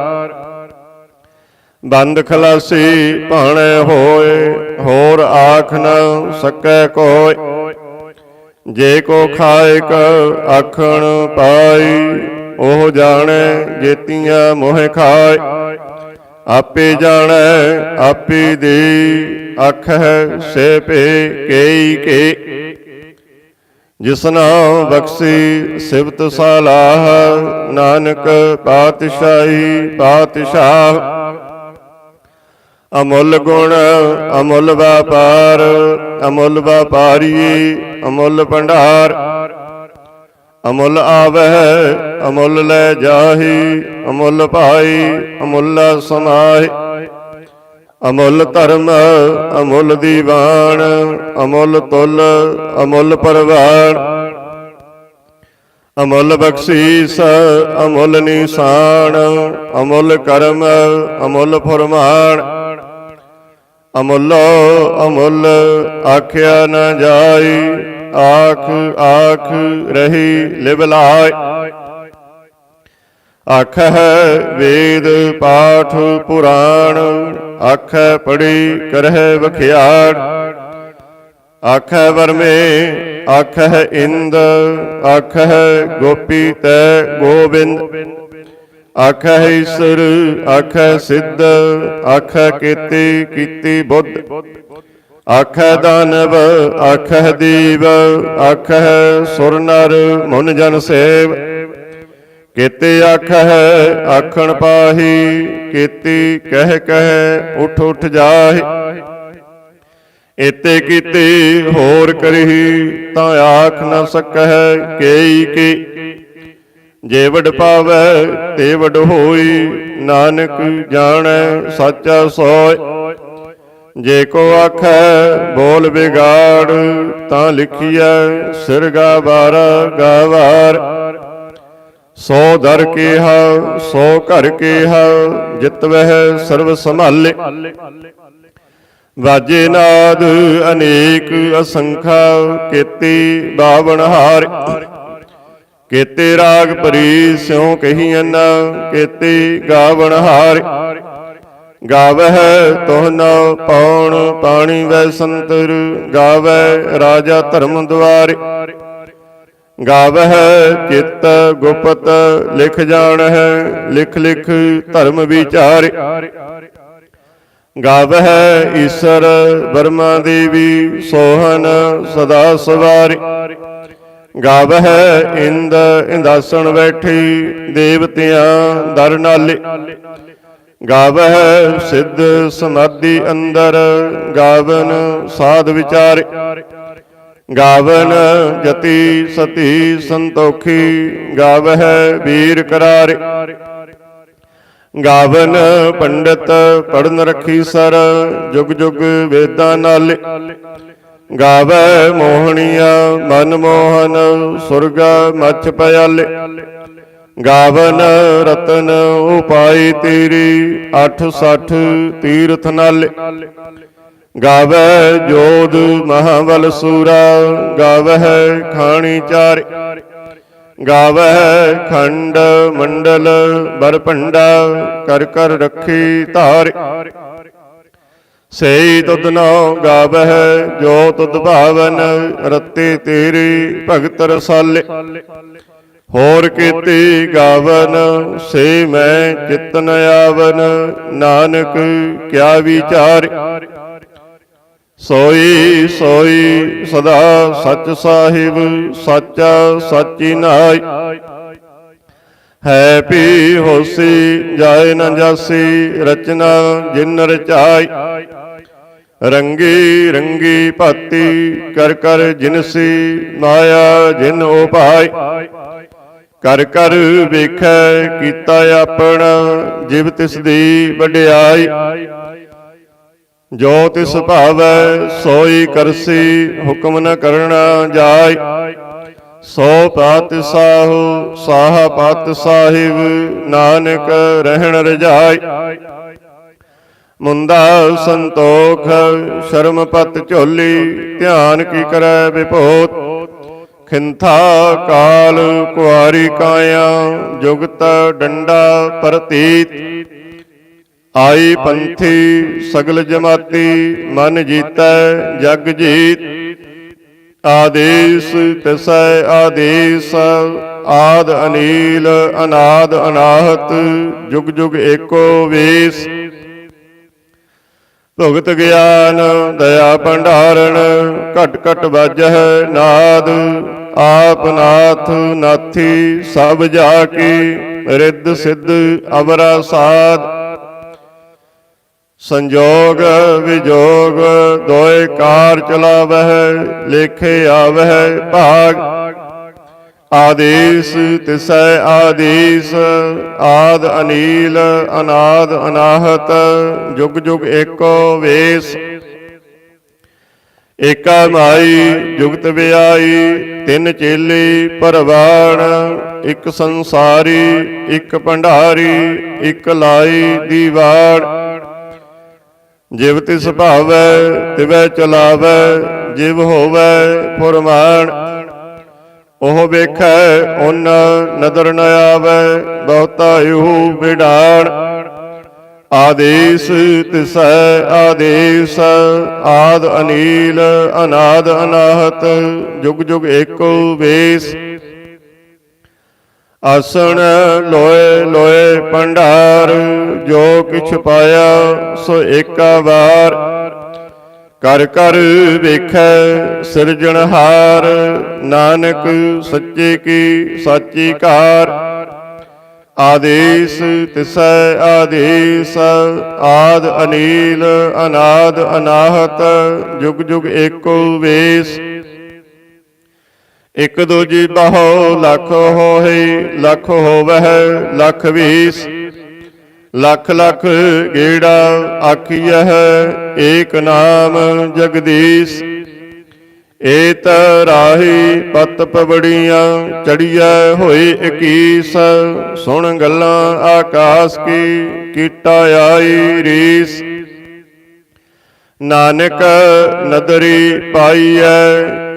ਬੰਦ ਖਲਾਸੀ ਭਾਣੇ ਹੋਏ। ਹੋਰ ਆਖ ਨ ਸਕੈ ਕੋਇ, ਜੇ ਕੋ ਖਾਇਕ ਆਖਣ ਪਾਈ। ਉਹ ਜਾਣੈ ਜੇਤੀਆਂ ਮੋਹਿ ਖਾਏ, ਆਪੇ ਜਾਣੈ ਆਪੇ ਦੇ। ਆਖਹਿ ਸੇ ਭੇ ਕੇਈ ਕੇ, ਜਿਸਨਾ ਬਖਸ਼ੀ ਸਿਫਤ ਸਲਾਹ। ਨਾਨਕ ਪਾਤਸ਼ਾਹੀ ਪਾਤਸ਼ਾਹ, ਅਮੁੱਲ ਗੁਣ ਅਮੁੱਲ ਵਪਾਰ। ਅਮੁੱਲ ਵਪਾਰੀ ਅਮੁੱਲ ਭੰਡਾਰ, ਅਮੁੱਲ ਆਵਹਿ ਅਮੁੱਲ ਲੈ ਜਾਹੀ। ਅਮੁੱਲ ਭਾਈ ਅਮੁੱਲ ਸਮਾਹੀ। ਅਮੁੱਲ ਧਰਮ ਅਮੁੱਲ ਦੀਵਾਨ, ਅਮੁੱਲ ਤੁਲ ਅਮੁੱਲ ਪਰਵਾਨ। ਅਮੁੱਲ ਬਖਸ਼ੀਸ ਅਮੁੱਲ ਨਿਸ਼ਾਨ, ਅਮੁੱਲ ਕਰਮ ਅਮੁੱਲ ਫੁਰਮਾਨ। ਅਮੁੱਲ ਅਮੁੱਲ ਆਖਿਆ ਨ ਜਾਈ, ਆਖ ਆਖ ਰਹੀ ਲਿਵ ਲਾਇ। ਆਖਹਿ ਵੇਦ ਪਾਠ ਪੁਰਾਣ, ਆਖਹਿ ਪੜੀ ਕਰਹਿ ਵਖਿਆੜ। ਆਖਹਿ ਵਰਮੇ ਆਖਹਿ ਇੰਦ, ਆਖਹਿ ਗੋਪੀ ਤੈ ਗੋਬਿੰਦ। ਆਖਹਿ ਈਸਰ ਆਖਹਿ ਸਿੱਧ, ਆਖਹਿ ਕੀਤੀ ਕੀਤੀ ਬੁੱਧ। ਆਖਹਿ ਦਾਨਵ ਆਖਹਿ ਦੀਵ, ਆਖਹਿ ਸੁਰ ਨਰ ਮੁਨ ਜਨ ਸੇਵ। ਕੀਤੇ ਆਖਹਿ ਆਖਣ ਪਾਹੀ, ਕੀਤੀ ਕਹਿ ਕਹਿ ਉਠ ਉਠ ਜਾਹੀ। ਇਤੇ ਕੀਤੇ ਹੋਰ ਕਰਹੀ ਤਾਂ ਆਖ ਨ ਸਕਹਿ ਕੇਈ ਕੀ। ਜੇ ਵਡ ਪਾਵੈ ਤੇ ਵਡ ਹੋਈ, ਨਾਨਕ ਜਾਣੈ ਸਾਚਾ ਸੋਇ। ਜੇ ਕੋ ਆਖੈ ਬੋਲ ਵਿਗਾੜ, ਤਾਂ ਲਿਖੀਐ ਸਿਰ ਗਾਵਾਰਾ ਗਾਵਾਰ। ਸੋ ਦਰ ਕੇਹਾ ਸੋ ਘਰ ਕੇਹਾ, ਜਿਤ ਵਹਿ ਸਰਬ ਸੰਭਾਲੇ। ਵਾਜੇ ਨਾਦ ਅਨੇਕ ਅਸੰਖਾ, ਕੇਤੀ ਬਾਵਨ ਹਾਰ। ਕੇਤੇ ਰਾਗ ਭਰੀ ਸਿਉ ਕਹੀਐਨ, ਕੇਤੇ ਗਾਵਨ ਹਾਰ। ਗਾਵਹਿ ਤੋਹਨਾ ਪੌਣ ਪਾਣੀ ਵੈ ਸੰਤਰ, ਗਾਵੈ ਰਾਜਾ ਧਰਮ ਦੁਆਰੇ। ਗਾਵਹਿ ਚਿਤ ਗੁਪਤ ਲਿਖ ਜਾਣਹਿ, ਲਿਖ ਲਿਖ ਧਰਮ ਵਿਚਾਰੇ। ਗਾਵਹਿ ਈਸਰ ਬਰਮਾ ਦੇਵੀ, ਸੋਹਨ ਸਦਾ ਸਵਾਰੇ। ਗਾਵਹਿ ਇੰਦ ਇੰਦਾਸਣ ਬੈਠੀ, ਦੇਵਤਿਆਂ ਦਰ ਨਾਲੇ। ਗਾਵਹਿ ਸਿੱਧ ਸਮਾਧੀ ਅੰਦਰ, ਗਾਵਨ ਸਾਧ ਵਿਚਾਰੇ। ਗਾਵਨ ਜਤੀ ਸਤੀ ਸੰਤੋਖੀ, ਗਾਵਹਿ ਵੀਰ ਕਰਾਰੇ। ਗਾਵਨ ਪੰਡਤ ਪੜਨ ਰਖੀ ਸਰ, ਜੁਗ ਜੁਗ ਵੇਦਾਂ ਨਾਲੇ। ਗਾਵੈ ਮੋਹਣੀਆਂ ਮਨ ਮੋਹਨ, ਸੁਰਗਾ ਮੱਛ ਪਿਆਲੇ। ਗਾਵਨ ਰਤਨ ਉਪਾਈ ਤੇਰੀ, 68 ਤੀਰਥ ਨਾਲੇ। ਗਾਵੈ ਜੋਧ ਮਹਾਬਲ ਸੂਰਾ, ਗਾਵਹਿ ਖਾਣੀ ਚਾਰੇ। ਗਾਵਹਿ ਖੰਡ ਮੰਡਲ ਬਰਪੰਡਾ, ਕਰ ਕਰ ਰੱਖੀ ਧਾਰੇ। ਸਈ ਤੁਧ ਨਾਉ ਗਾਵਹਿ ਜੋ ਤੁਧ ਭਾਵਨ, ਰਤੇ ਤੇਰੇ ਭਗਤ ਰਸਾਲੇ। ਹੋਰ ਕੀਤੀ ਗਾਵਨ ਸੇ ਮੈਂ ਚਿਤ ਨ ਆਵਨ, ਨਾਨਕ ਕਿਆ ਵਿਚਾਰ। ਸੋਈ ਸੋਈ ਸਦਾ ਸਚ ਸਾਹਿਬ, ਸਾਚਾ ਸਾਚੀ ਨਾਈ। ਹੈ ਪੀ ਹੋਸੀ ਜਾਏ ਨ ਜਾਸੀ, ਰਚਨਾ ਜਿਨ ਰਚਾਈ। ਰੰਗੀ ਰੰਗੀ ਭਾਤੀ ਕਰ ਕਰ ਜਿਨਸੀ, ਮਾਇਆ ਜਿਨ ਉਪਾਈ। ਕਰ ਕਰ ਵੇਖੈ ਕੀਤਾ ਆਪਣਾ, ਜਿਵ ਤਿਸ ਦੀ ਵਡਿਆਈ। ਜੋ ਤਿਸ ਭਾਵੈ ਸੋਈ ਕਰਸੀ, ਹੁਕਮ ਨ ਕਰਣਾ ਜਾਈ। ਸੋ ਪਾਤਿਸਾਹੁ ਸਾਹ ਪਤ ਸਾਹਿਬ, ਨਾਨਕ ਰਹਿਣ ਰਜਾਈ। ਮੁੰਦਾ ਸੰਤੋਖ ਸ਼ਰਮ ਪਤ ਝੋਲੀ, ਧਿਆਨ ਕੀ ਕਰੈ ਵਿਭੂਤ। ਖਿੰਥਾ ਕਾਲ ਕੁਆਰੀ ਕਾਇਆ, ਜੁਗਤ ਡੰਡਾ ਪ੍ਰਤੀਤ। ਆਈ ਪੰਥੀ ਸਗਲ ਜਮਾਤੀ, ਮਨ ਜੀਤੈ ਜਗ ਜੀਤ। ਆਦੇਸ ਤਿਸੈ ਆਦੇਸ, ਆਦ ਅਨੀਲ ਅਨਾਦ ਅਨਾਹਤ। ਜੁਗ ਜੁਗ ਏਕੋ ਵੇਸ। ਭੁਗਤ ਗਿਆਨ ਦਇਆ ਭੰਡਾਰਨ, ਘਟ ਘਟ ਵਾਜਹਿ ਨਾਦ। ਆਪ ਨਾਥ ਨਾਥੀ ਸਭ ਜਾ ਕੀ, ਰਿੱਧ ਸਿੱਧ ਅਵਰਾ ਸਾਧ। ਸੰਜੋਗ ਵਿਜੋਗ ਦੋਇ ਕਾਰ ਚਲਾਵਹਿ, ਲੇਖੇ ਆਵਹਿ ਭਾਗ। ਆਦੇਸ ਤਿਸੈ ਆਦੇਸ, ਆਦ ਅਨੀਲ ਅਨਾਦ ਅਨਾਹਤ। ਜੁਗ ਜੁਗ ਏਕੋ ਵੇਸ। ਏਕਾ ਮਾਈ ਜੁਗਤ ਵਿਆਈ, ਤਿੰਨ ਚੇਲੇ ਪਰਵਾਣ। ਇੱਕ ਸੰਸਾਰੀ ਇੱਕ ਭੰਡਾਰੀ, ਇੱਕ ਲਾਈ ਦੀਵਾੜ। ਜਿਵ ਤਿਸ ਭਾਵੈ ਤਿਵੈ ਚਲਾਵੈ, ਜਿਵ ਹੋਵੈ ਫੁਰਮਾਨ। ਉਹ ਵੇਖੈ ਓਨ ਨਦਰ ਨ ਆਵੈ, ਬਹੁਤਾ ਇਹੋ ਵਿਡਾਣ। ਆਦੇਸ ਤਿਸੈ ਆਦੇਸ, ਆਦ ਅਨੀਲ ਅਨਾਦ ਅਨਾਹਤ। ਜੁਗ ਜੁਗ ਏਕੋ ਵੇਸ। ਆਸਣ ਲੋਏ ਲੋਏ ਭੰਡਾਰ, ਜੋ ਕਿਛ ਪਾਇਆ ਸੋ ਏਕਾ ਵਾਰ। ਕਰ ਕਰ ਵੇਖੈ ਸਿਰਜਣਹਾਰ, ਨਾਨਕ ਸੱਚੇ ਕੀ ਸਾਚੀ ਕਾਰ। आदेश तिसै आदेश, आद अनील अनाद अनाहत, जुग जुग एको वेश। इक दूजी बाहो लख होए, लख होवह लख बीस। लख लख गेड़ा आखियह, एक नाम जगदीश। एत राही पत पबड़ियाँ, चढ़िया होए इकीस। सुन गल्लां आकाश की, कीटा आई रीस। नानक नदरी पाईऐ,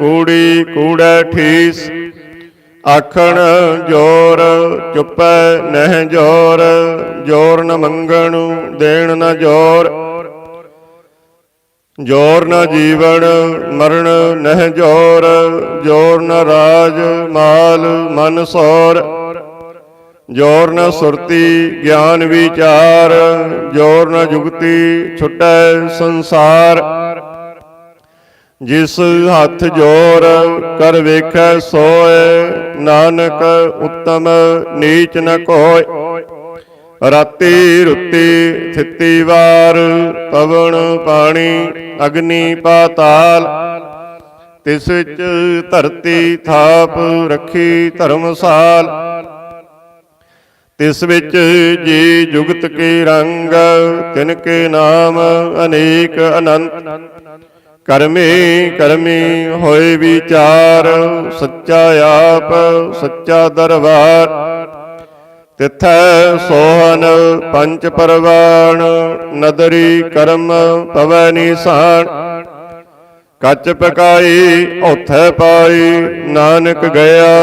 कूड़ी कूड़ै ठीस। आखण जोर चुपै नह जोर, जोर न मंगण देण न जोर। जोर न जीवन मरण नह जोर, जोर न राज माल मन सौर। जोर न सुरती ज्ञान विचार, जोर न जुगती छुटै संसार। जिस हथ जोर कर वेखै सोय, नानक उत्तम नीच न कोय। राती रुती थिती वार, पवन पानी अग्नि पाताल। तिस विच धरती थाप रखी धर्मसाल। तिस विच जी जुगत के रंग, तिनके नाम अनेक अनंत। करमी करमी होए विचार, सच्चा आप सच्चा दरबार। तिथै सोहन पंच परवान, नदरी करम पवै निशान। कच पकाई औथै पाई, नानक गया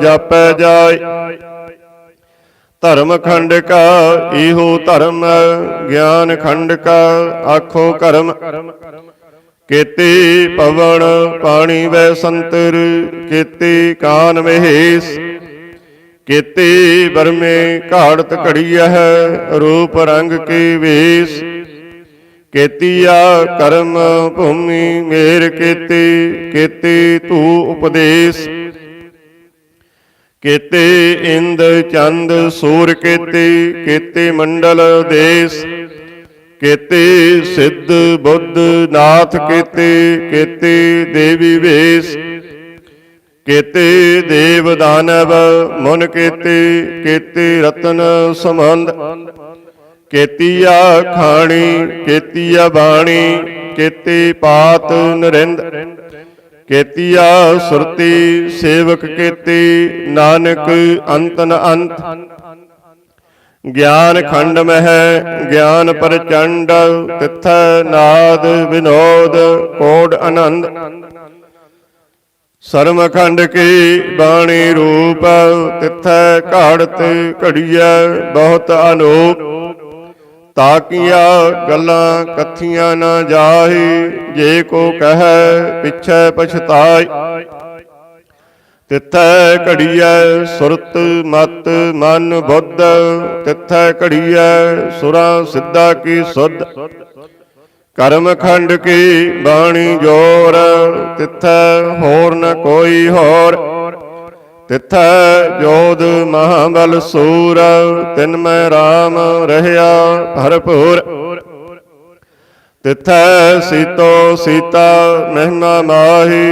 जापै जाय। धर्म खंड का इहो धर्म, ज्ञान खंड का आखो कर्म। केती पवन पानी वै संतर, केती कान महेश। केती बरमे घाड़त घड़िया है, रूप रंग के वेश। केतिया कर्म भूमि मेर केती, केती तू उपदेश। केते इंद चंद सूर केते, केते मंडल देश। केते सिद्ध बुद्ध नाथ केते, केते देवी वेश। केते देव दानव मुन केते, केते रतन संबंध। केतिया खाणी केतिया बाणी, केते पात नरिंद। केतिया सुरती सेवक केती, नानक अंत न अंत। ज्ञान खंड मह ज्ञान प्रचंड, तिथै नाद विनोद कोड आनंद। सरम खंड की बाणी रूप, तिथै घाड़त घड़िया बहुत अनूप। ताकिया गल्लां कथियां न जाहि, जे को कहे पिछै पछताई। तिथै घड़िया सुरत मत मन बुद्ध, तिथै घड़िया सुरां सिद्धा की सुध। कर्म खंड की बाणी जोर, तिथै होर न कोई होर। तिथै जोध महाबल सूर, तिनमै राम रहया भरपूर। तिथै सीतो सीता महिमा माही,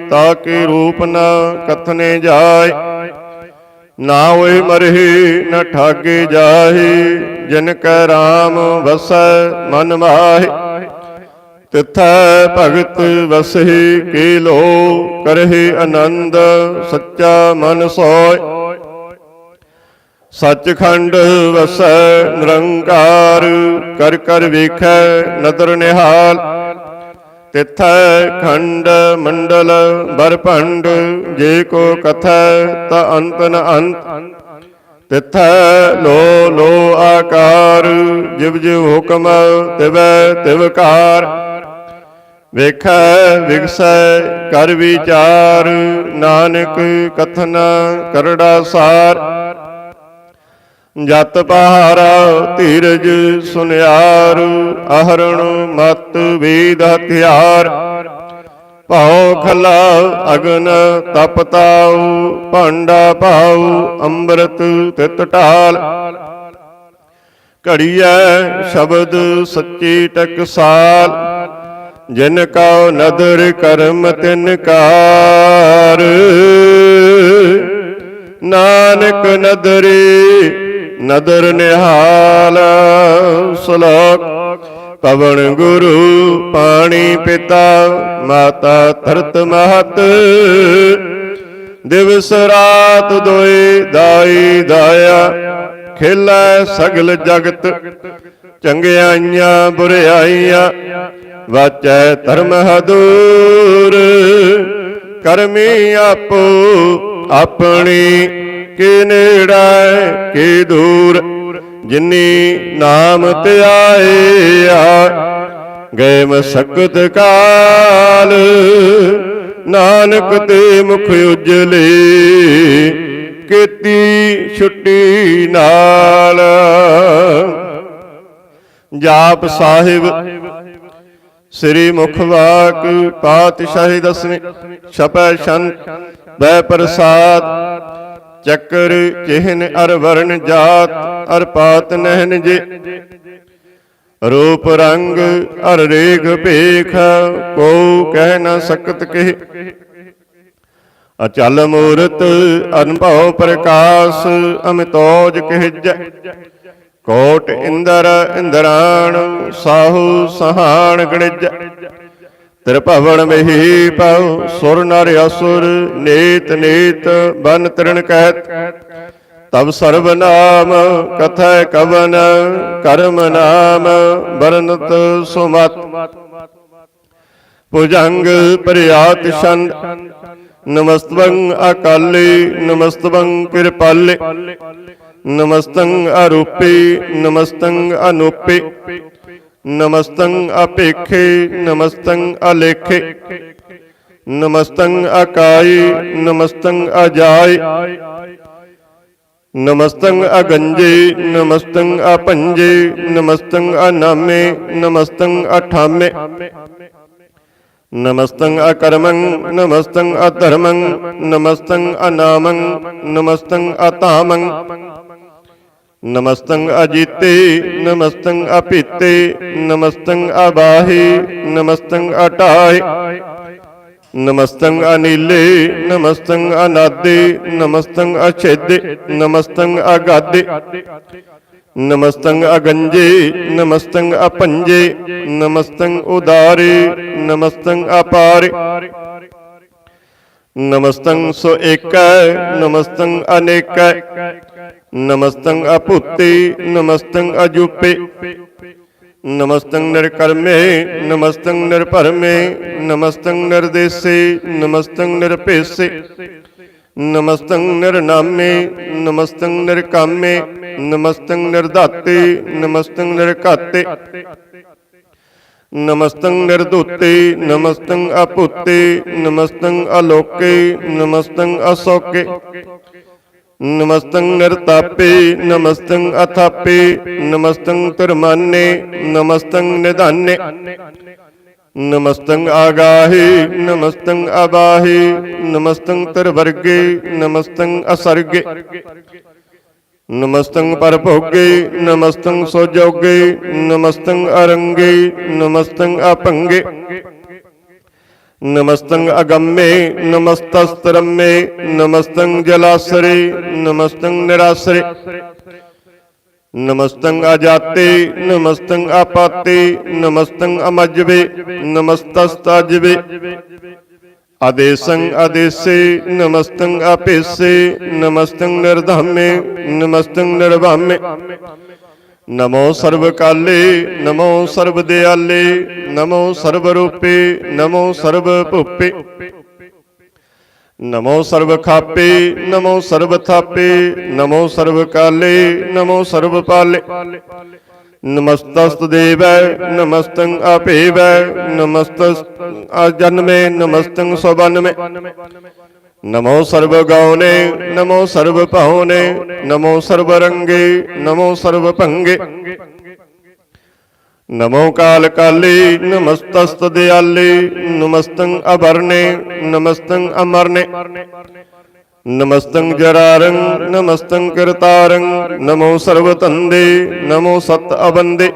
ताके रूप न कथने जाय। ना होए मरहि न ठागे जाहि, जिनकै राम वसै मन माहि। तिथै भगत वसहि के लो, करहि आनंद सच्चा मन सोय। सचखंड वसै निरंकार, कर कर वेखै नदर निहाल। तिथै खंड मंडल बरभंड, जे को कथै ता अंत न अंत। तिथै लो लो आकार, जिव जिव हुकम तिवै तिवकार। ਵੇਖੈ ਵਿਗਸੈ ਕਰ ਵਿਚਾਰ, ਨਾਨਕ ਕਥਨਾ ਕਰੜਾ ਸਾਰ। ਜਤ ਪਹਾਰਾ ਧੀਰਜ ਸੁਨਿਆਰ, ਅਹਰਣ ਮਤ ਵੇਦ ਹਥਿਆਰ। ਭਾਉ ਖਲਾ ਅਗਨ ਤਪ ਤਾਉ, ਭਾਂਡਾ ਭਾਉ ਅੰਮ੍ਰਿਤ ਤਿਤ ਢਾਲ। ਘੜੀਐ ਸ਼ਬਦ ਸੱਚੀ ਟਕਸਾਲ, ਜਿਨ ਕਉ ਨਦਰ ਕਰਮ ਤਿਨ ਕਾਰ। ਨਾਨਕ ਨਦਰੀ ਨਦਰ ਨਿਹਾਲ। ਸ਼ਲੋਕ। ਪਵਨ ਗੁਰੂ ਪਾਣੀ ਪਿਤਾ, ਮਾਤਾ ਧਰਤ ਮਹਤ। ਦਿਵਸ ਰਾਤ ਦੋਇ ਦਾਈ ਦਾਇਆ, ਖੇਲੈ ਸਗਲ ਜਗਤ। ਚੰਗਿਆਈਆਂ ਬੁਰਿਆਈਆਂ, ਵਾਚੈ ਧਰਮ ਹਦੂਰ। ਕਰਮੀ ਆਪੋ ਆਪਣੀ, ਕੇ ਨੇੜੈ ਕੇ ਦੂਰ। ਜਿਨੀ ਨਾਮ ਧਿਆਇਆ, ਗਏ ਮਸਕਤ ਕਾਲ। ਨਾਨਕ ਤੇ ਮੁਖ ਉਜਲੇ, ਕੀਤੀ ਛੁੱਟੀ ਨਾਲ। ਜਾਪ ਸਾਹਿਬ। ਸ੍ਰੀ ਮੁਖਵਾਕ ਪਾਤਸ਼ਾਹੀ ਦਸਵੇਂ, ਛਪੈ ਛੰਤ ਬੈ ਪ੍ਰਸਾਦ। ਚੱਕਰ ਚਿਹਨ ਅਰ ਵਰਨ ਜਾਤ, ਅਰ ਪਾਤ ਨਹਿਨ ਜੇ। ਰੂਪ ਰੰਗ ਅਰ ਰੇਖ ਭੇਖ, ਕੋ ਕਹਿ ਨ ਸਕਤ ਕਹਿ। ਅਚਲ ਮੂਰਤ ਅਨਭਉ ਪ੍ਰਕਾਸ਼, ਅਮਿਤੋਜ ਕਹਿਜੈ। ਕੋਟ ਇੰਦਰ ਇੰਦਰਾਣ, ਸਾਹੂ ਸਹਾਣ ਗਣਿਜੈ। ਤ੍ਰਿਭਵਨ ਮਹੀ ਪਉ, ਸੁਰ ਨਰ ਅਸੁਰ। ਨੀਤ ਨੀਤ ਬਨ ਤ੍ਰਿਣ ਕਹਿਤ, ਤਬ ਸਰਬ ਨਾਮ ਕਥੈ ਕਵਨ। ਕਰਮ ਨਾਮ ਬਰਨਤ ਸੁਮਤ, ਭੁਜੰਗ ਪ੍ਰਿਆਤ ਛੰਦ। ਨਮਸਤਵੰ ਅਕਾਲੇ, ਨਮਸਤਵੰ ਕਿਰਪਾਲੇ। ਨਮਸਤੰ ਅਰੂਪੇ, ਨਮਸਤੰ ਅਨੂਪੇ। ਨਮਸਤੰ ਅਪੇਖੇ, ਨਮਸਤੰ ਅਲੇਖੇ। ਨਮਸਤੰ ਅਕਾਈ, ਨਮਸਤੰ ਅਜਾਈ। ਨਮਸਤੰ ਅਗੰਜੇ, ਨਮਸਤੰ ਅਪੰਜੇ। ਨਮਸਤੰ ਅਨਾਮੇ, ਨਮਸਤੰ ਅਠਾਮੇ। ਨਮਸਤੰ ਅਕਰਮੰ, ਨਮਸਤੰ ਅਧਰਮੰ। ਨਮਸਤੰ ਅਨਾਮੰ, ਨਮਸਤੰ ਅਧਾਮੰ। ਨਮਸਤੰ ਅਜੀਤੇ, ਨਮਸਤੰ ਅਪੀਤੇ। ਨਮਸਤੰ ਅਬਾਹੇ, ਨਮਸਤੰ ਅਟਾਏ। ਨਮਸਤੰ ਅਨੀਲੇ, ਨਮਸਤੰ ਅਨਾਦੇ। ਨਮਸਤੰ ਅਛੇਦੇ, ਨਮਸਤੰ ਅਗਾਦੇ। ਨਮਸਤੰ ਅਗੰਜੇ, ਨਮਸਤੰ ਅਪੰਜੇ। ਨਮਸਤੰ ਉਦਾਰੇ, ਨਮਸਤੰ ਅਪਾਰੇ। ਨਮਸਤੰ ਸੋ ਏਕੈ, ਨਮਸਤੰ ਅਨੇਕੈ। ਨਮਸਤੰ ਅਭੂਤੇ, ਨਮਸਤੰ ਅਜੂਪੇ। ਨਮਸਤੰ ਨਿਰਕਰਮੇ, ਨਮਸਤੰ ਨਿਰਭਰਮੇ। ਨਮਸਤੰ ਨਿਰਦੇਸੇ, ਨਮਸਤੰ ਨਿਰਭੇਸੇ। ਨਮਸਤੰ ਨਿਰਨਾਮੇ, ਨਮਸਤੰ ਨਿਰਕਾਮੇ। ਨਮਸਤੰ ਨਿਰਧਾਤੇ, ਨਮਸਤੰ ਨਿਰਘਾਤੇ। ਨਮਸਤੰ ਨਿਰਧੂਤੇ, ਨਮਸਤੰ ਅਭੂਤੇ। ਨਮਸਤੰ ਅਲੋਕੇ, ਨਮਸਤੰ ਅਸੋਕੇ। ਨਮਸਤੰ ਨਿਰਤਾਪੇ, ਨਮਸਤੰ ਅਥਾਪੇ। ਨਮਸਤੰ ਧਰਮਾਨੇ, ਨਮਸਤੰ ਨਿਧਾਨੇ। ਨਮਸਤੰ ਆਗਾਹੇ, ਨਮਸਤੰ ਅਬਾਹੇ। ਨਮਸਤੰ ਧਰਵਰਗੇ, ਨਮਸਤੰ ਅਸਰਗੇ। ਨਮਸਤੰ ਪਰਭੋਗੇ, ਨਮਸਤੰ ਸੋਜੋਗੇ। ਨਮਸਤੰ ਅਰੰਗੇ, ਨਮਸਤੰ ਅਭੰਗੇ। ਨਮਸਤੰ ਅਗੰਮੇ, ਨਮਸਤਸਤਰਮੇ। ਨਮਸਤੰ ਜਲਾਸਰੇ, ਨਮਸਤੰ ਨਿਰਾਸਰੇ। ਨਮਸਤੰ ਅਜਾਤੇ, ਨਮਸਤੰ ਆਪਾਤੇ। ਨਮਸਤੰ ਅਮਜਵੇ, ਨਮਸਤਸਤਜਵੇ। ਆਦੇਸੰ ਆਦੇਸੇ, ਨਮਸਤੰ ਆਪੇਸੇ। ਨਮਸਤੰ ਨਿਰਧਾਮੇ, ਨਮਸਤੰ ਨਿਰਭਾਮੇ। ਨਮੋ ਸਰਬ ਕਾਲੇ, ਨਮੋ ਸਰਬ ਦਿਆਲੇ। ਨਮੋ ਸਰਬ ਰੂਪੇ, ਨਮੋ ਸਰਬ ਭੂਪੇ। ਨਮੋ ਸਰਬ ਖਾਪੇ, ਨਮੋ ਸਰਬ ਥਾਪੇ। ਨਮੋ ਸਰਬ ਕਾਲੇ, ਨਮੋ ਸਰਬ ਪਾਲੇ। ਨਮਸਤਸਤ ਦੇਵੈ, ਨਮਸਤੰ ਆਪੇਵੈ। ਨਮਸਤਸ ਅਜਨਮੇ, ਨਮਸਤੰ ਸੋਬਨਮੇ। ਨਮੋ ਸਰਬ ਗਾਉਨੇ, ਨਮੋ ਸਰਬ ਭਾਉਨੇ। ਨਮੋ ਸਰਬ ਰੰਗੇ, ਨਮੋ ਸਰਬ ਭੰਗੇ। नमो काल काली नमस्तस्त दयाले नमस्तं अभरणे नमस्तं अमरणे नमस्तं जरारं नमस्तं करतारं नमो सर्वतंदे नमो सत अबंदे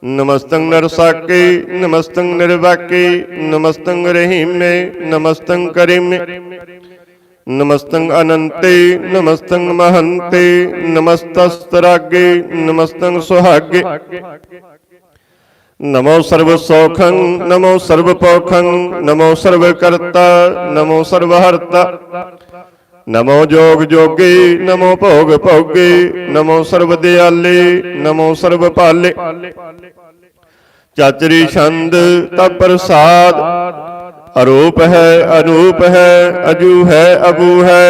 नमस्तं नरसाके नमस्तं निर्वाके नमस्तं रहीमे नमस्तं करीमे नमस्तं अनंते नमस्तं महंते नमस्तस्तरागे नमस्तं सुहागे नमो सर्व सौखं नमो सर्व पौखं नमो सर्वकर्ता नमो सर्वहर्ता नमो जोग जोगी नमो भोग भोगे नमो सर्व दयाले नमो सर्व पाले चाचरी छंद तब प्रसाद अरूप है अनूप है अजू है अबू है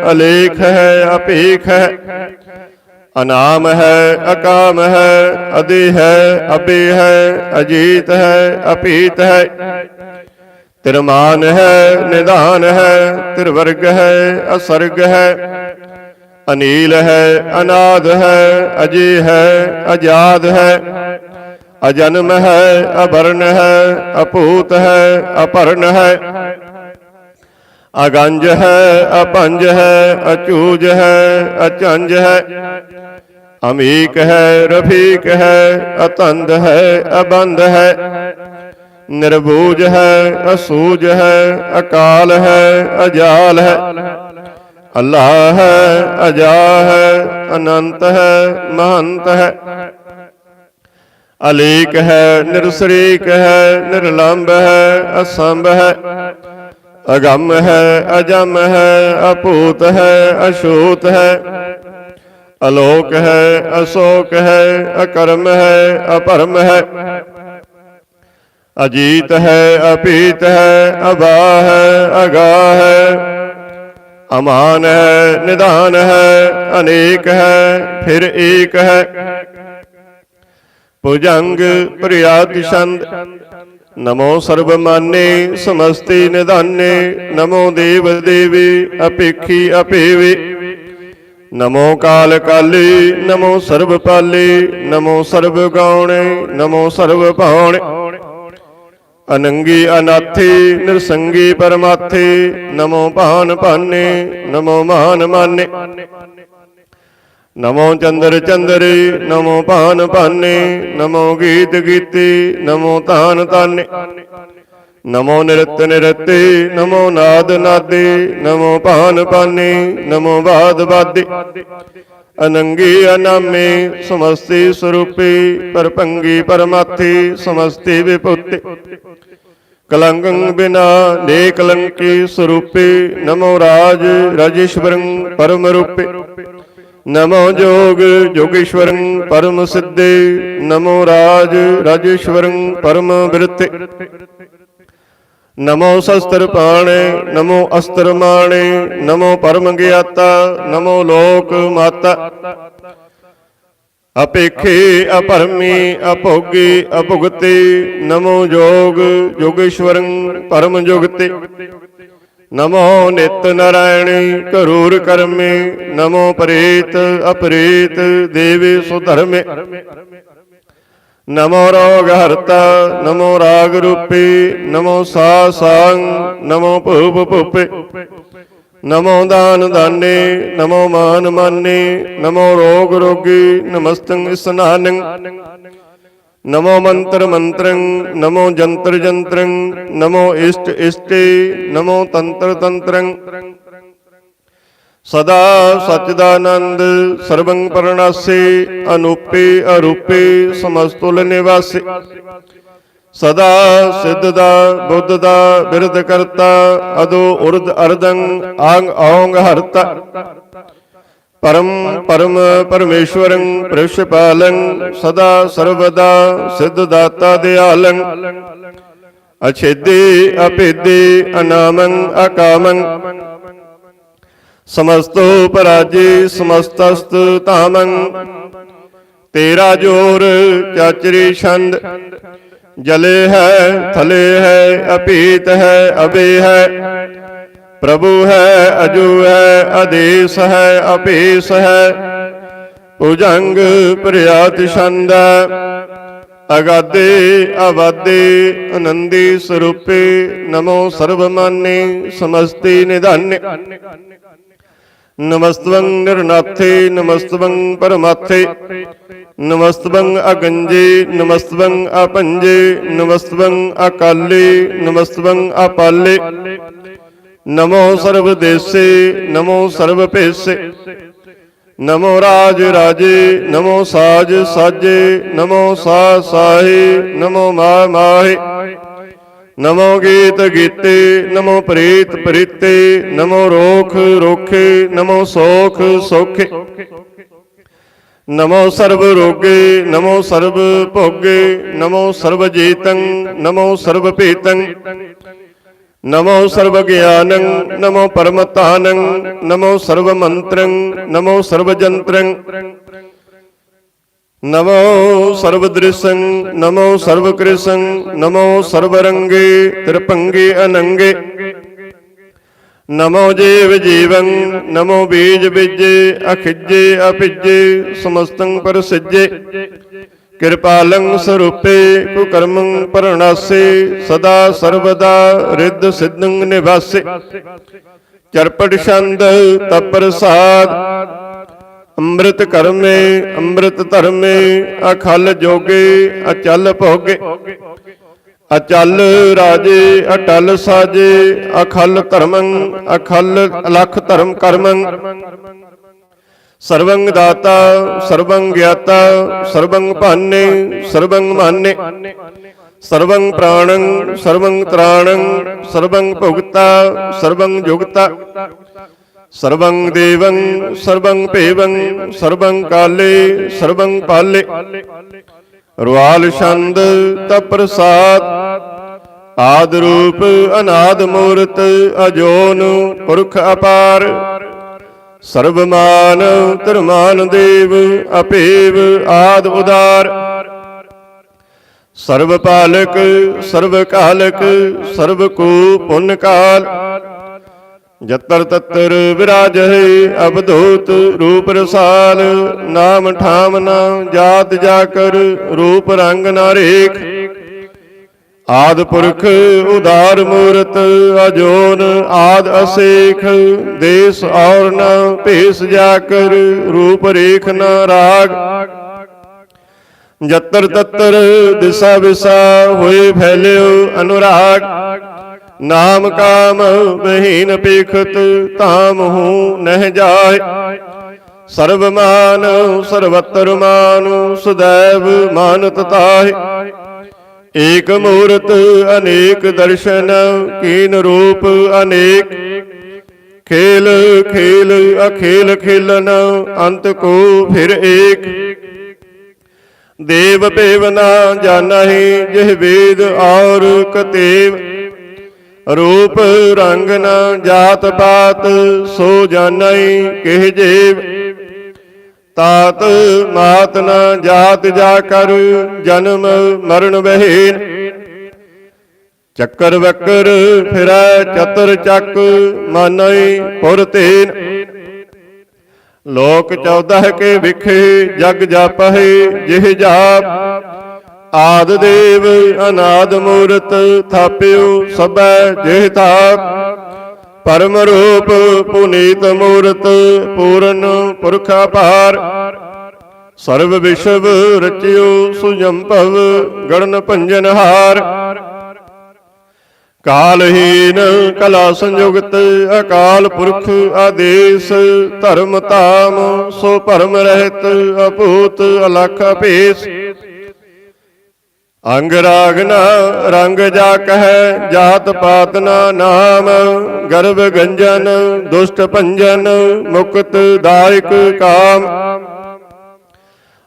अलेख है अपेख है अनाम है अकाम है अदे है अबे है अजीत है अपीत है तिरमान है निदान है तिरवर्ग है असर्ग है अनील है अनाद है अजय है अजाद है अजन्म है अवर्ण है अपूत है अपर्ण है अगंज है अपंज है अचूज है अचंज है अमीक है रफीक है अतंद है अबंध है निर्बूज है असूज है अकाल है अजाल है अल्लाह है अजा है अनंत है महंत है अलीक है निरसरीक है निर्लंब है असंभ है अगम है अजम है अपूत है अछूत है अलोक है अशोक है अकर्म है अपरम है अजीत है अपीत है अबा है अगाह है अमान है निदान है अनेक है फिर एक है भुजंग प्रियाति छंद नमो सर्वमाने समस्ति निधाने नमो देव देवी अपेखी अपेवे नमो काल काली नमो सर्वपाले नमो सर्व गौणे नमो सर्व पावणे अनंगी अनाथे निरसंगी परमाथे नमो भान भाने नमो मान माने नमो चंद्र चंद्रे नमो भान भाने नमो गीत गीते नमो तान ताने नमो नृत्य नृत्य नमो नाद नादे नमो भान भाने नमो वाद वादे अनंगी अनामे समस्ते स्वरूपे परपंगी परमाथे समस्ते विपुते कलंकं बिना ने कलंके स्वरूपे नमो राज राजेश्वरं परम रूपे नमो जोग जोगेश्वरं परम सिद्धे नमो राज राजेश्वरं परम वृत्ते नमो शस्त्र पाणे नमो अस्त्र माणे नमो परम ज्ञाता नमो लोक माता अपेखे अपरमी अभोगी अभुगते नमो जोग जोगेश्वरं परम जुगते नमो नित्य नारायणी करूर कर्मे नमो परेत अपरेत देवी सुधर्मे नमो रोग हर्ता नमो राग रूपे नमो सा सांग नमो भूप भूपे नमो दान दाने नमो मान माने नमो रोग रोगी नमस्तं स्नानं नमो मंत्र मंत्रं नमो जंत्र जंत्रं नमो इष्ट इष्टे नमो तंत्र तंत्रं सदा सच्चिदानंद सर्वं परनासे अनूपे अरूपे समस्तुल निवासे सदा सिद्धदा बुद्धदा बिरद करता अदो उर्द अर्दं आंग औंग हरता परम परम परमेश्वरं पृष्ठपालं सदा सर्वदा सिद्धदाता दयालं अछेदे अपेदे अनामं अकामं समस्तो पराजे समस्तस्त तामं तेरा जोर चाचरी छंद जले है थले है अपीत है अबे है प्रभु है अजू है आदेश है अपेश है भुजंग प्रियाति छंद ਅਗਾਦੇ ਆਵਾਦੇ ਆਨੰਦੀ ਸਰੂਪੇ ਨਮੋ ਸਰਬਮਾਨੇ ਸਮਸਤੀ ਨਿਧਾਨੇ ਨਮਸਤਵੰ ਨਿਰਨਾਥੇ ਨਮਸਤਵੰ ਪਰਮਾਥੇ ਨਮਸਤਵੰ ਅਗੰਜੇ ਨਮਸਤਵੰ ਆਪੰਜੇ ਨਮਸਤਵੰ ਅਕਾਲੇ ਨਮਸਤਵੰ ਆਪਾਲੇ ਨਮੋ ਸਰਬ ਦੇਸੇ ਨਮੋ ਸਰਬ ਭੇਸੇ ਨਮੋ ਰਾਜ ਰਾਜੇ ਨਮੋ ਸਾਜ ਸਾਜੇ ਨਮੋ ਸਾ ਸਾਹੇ ਨਮੋ ਮਾ ਮਾਹੇ ਨਮੋ ਗੀਤ ਗੀਤੇ ਨਮੋ ਪ੍ਰੀਤ ਪ੍ਰੀਤੇ ਨਮੋ ਰੋਖ ਰੋਖੇ ਨਮੋ ਸੋਖ ਸੋਖੇ ਨਮੋ ਸਰਬ ਰੋਗੇ ਨਮੋ ਸਰਬ ਭੋਗੇ ਨਮੋ ਸਰਬ ਜੀਤੰ ਨਮੋ ਸਰਬ ਭੀਤੰ ਨਮੋ ਸਰਬ ਗਿਆਨੰ ਨਮੋ ਪਰਮਤਾਨੰ ਨਮੋ ਸਰਬ ਮੰਤਰੰ ਨਮੋ ਸਰਬ ਜੰਤਰੰ ਨਮੋ ਸਰਬ ਦ੍ਰਿਸ਼ੰ ਨਮੋ ਸਰਬ ਕ੍ਰਿਸ਼ੰ ਨਮੋ ਸਰਬ ਰੰਗੇ ਤ੍ਰਿਪੰਗੇ ਅਨੰਗੇ ਨਮੋ ਜੀਵ ਜੀਵੰ ਨਮੋ ਬੀਜ ਬੀਜੇ ਅਖਿਜੇ ਅਭਿਜੇ ਸਮਸਤੰ ਪਰਸਿਜੇ ਕਿਰਪਾਲੰ ਸਰੂਪੇ ਕੁਕਰਮੰ ਪਰਣਾਸੇ ਸਦਾ ਸਰਬਦਾ ਰਿੱਧ ਸਿद्धੰ ਨਿਵਾਸੇ ਚਰਪਟ ਛੰਦ ਤਪਰਸਾਦ ਅੰਮ੍ਰਿਤ ਕਰਮੇ ਅੰਮ੍ਰਿਤ ਧਰਮੇ ਅਖਲ ਜੋਗੇ ਅਚਲ ਭੋਗੇ ਅਚਲ ਰਾਜੇ ਅਟਲ ਸਾਜੇ ਅਖਲ ਧਰਮੰ ਅਖਲ ਅਲਖ ਧਰਮ ਕਰਮੰ ਸਰਵੰ ਦਾਤਾ ਸਰਵੰ ਗਿਆਤਾ ਸਰਵੰ ਭਾਨੇ ਸਰਵੰ ਮਾਨੇ ਸਰਵੰ ਪ੍ਰਾਣੰ ਸਰਵੰ ਤ੍ਰਾਣੰ ਸਰਵੰ ਭੁਗਤਾ ਸਰਵੰ ਜੁਗਤਾ ਸਰਵੰ ਦੇਵੰ ਸਰਵੰ ਭੇਵੰ ਸਰਵੰ ਕਾਲੇ ਸਰਵੰ ਪਾਲੇ ਰੁਆਲ ਛੰਦ ਤਪਰਸਾਦ ਆਦਿ ਰੂਪ ਅਨਾਦ ਮੂਰਤ ਅਜੋਨ ਪੁਰਖ ਅਪਾਰ ਸਰਬਮਾਨ ਧਰਮਾਨ ਦੇਵ ਅਭੇਵ ਆਦ ਉਦਾਰ ਸਰਬ ਪਾਲਕ ਸਰਬ ਕਾਲਕ ਸਰਬ ਕੋ ਪੁੰਨ ਕਾਲ ਜਤਰ ਤਤਰ ਵਿਰਾਜਹਿ ਅਬਧੂਤ ਰੂਪ ਰਸਾਲ ਨਾਮ ਠਾਮ ਨਾ ਜਾਤ ਜਾਕਰ ਰੂਪ ਰੰਗ ਨਾ ਰੇਖ ਆਦ ਪੁਰਖ ਉਦਾਰ ਮੂਰਤ ਅਜੋਨ ਆਦ ਅਸੇਖ ਦੇਸ ਔਰ ਨ ਭੇਸ ਜਾਕਰ ਰੂਪ ਰੇਖ ਨ ਰਾਗ ਜਤਰ ਤਤਰ ਦਿਸਾ ਵਿਸਾ ਹੋਏ ਫੈਲਿਓ ਅਨੁਰਾਗ ਨਾਮ ਕਾਮ ਬਹੀਨ ਪੇਖਤ ਧਾਮ ਹੂੰ ਨਹਿ ਜਾਏ ਸਰਬ ਮਾਨ ਸਰਵਤਰ ਮਾਨ ਸदैव ਮਾਨਤ ਤਾਹੇ ਏਕ ਮੂਰਤ ਅਨੇਕ ਦਰਸ਼ਨ ਕੀਨ ਰੂਪ ਅਨੇਕ ਖੇਲ ਖੇਲ ਅਖੇਲ ਖੇਲਨ ਅੰਤ ਕੋ ਫਿਰ ਏਕ ਦੇਵ ਭੇਵ ਨਾ ਜਾਣਹਿ ਜਿਹ ਵੇਦ ਔਰ ਕਤੇਵ ਰੂਪ ਰੰਗ ਨ ਜਾਤ ਪਾਤ ਸੋ ਜਾਣੈ ਕਿਹ ਜੀਵ ਤਾਤ ਮਾਤ ਨ ਜਾਤ ਜਾ ਕਰ ਜਨਮ ਮਰਨ ਬਹੀਨ ਚੱਕਰ ਵਕਰ ਫਿਰੈ ਚਤਰ ਚੱਕ ਮਾਨੈ ਪੁਰ ਤੇਨ ਲੋਕ 14 ਕੇ ਵਿਖੇ ਜਗ ਜਾਪਹਿ ਜਿਹ ਜਾਪ ਆਦ ਦੇਵ ਅਨਾਦ ਮੂਰਤ ਥਾਪਿਓ ਸਭੈ ਜਿਹ ਤਾਪ ਪਰਮ ਰੂਪ ਪੁਨੀਤ ਮੂਰਤ ਪੂਰਨ ਪੁਰਖ ਅਪਾਰ ਸਰਬ ਵਿਸ਼ਵ ਰਚਿਓ ਸੁਜੰਭਵ ਗੜਨ ਭੰਜਨ ਹਾਰ ਕਾਲਹੀਨ ਕਲਾ ਸੰਯੁਗਤ ਅਕਾਲ ਪੁਰਖ ਆਦੇਸ ਧਰਮ ਧਾਮ ਸੋ ਭਰਮ ਰਹਿਤ ਅਭੂਤ ਅਲਖ ਅਭੇਸ ਅੰਗ ਰਾਗ ਨ ਰੰਗ ਜਾ ਕਹਿ ਜਾਤ ਪਾਤ ਨਾ ਨਾਮ ਗਰਭ ਗੰਜਨ ਦੁਸ਼ਟ ਭੰਜਨ ਮੁਕਤ ਦਾਇਕ ਕਾਮ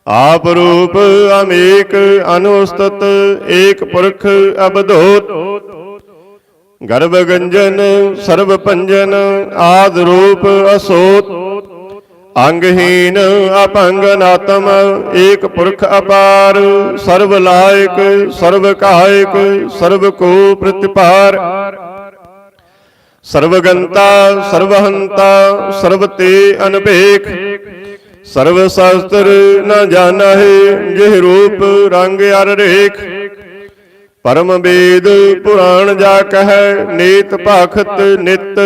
ਆਪ ਰੂਪ ਅਮੇਕ ਅਨੁਸਤਤ ਏਕ ਪੁਰਖ ਅਬਧੂਤ ਗਰਭ ਗੰਜਨ ਸਰਬ ਭੰਜਨ ਆਦ ਰੂਪ ਅਸੋਤ ਅੰਗਹੀਨ ਅਭੰਗ ਨਾਤਮ ਏਕ ਪੁਰਖ ਅਪਾਰ ਸਰਬ ਲਾਇਕ ਸਰਬ ਕਾਇਕ ਸਰਬ ਕੋ ਪ੍ਰਤਿਪਾਰ ਸਰਬ ਗੰਤਾ ਸਰਬ ਹੰਤਾ ਸਰਬ ਤੇ ਅਨਭੇਖ सर्व शास्त्र न जाना है, जिह रूप रंग अर रेख। परम वेद पुराण जा कह, नेत भाखत नित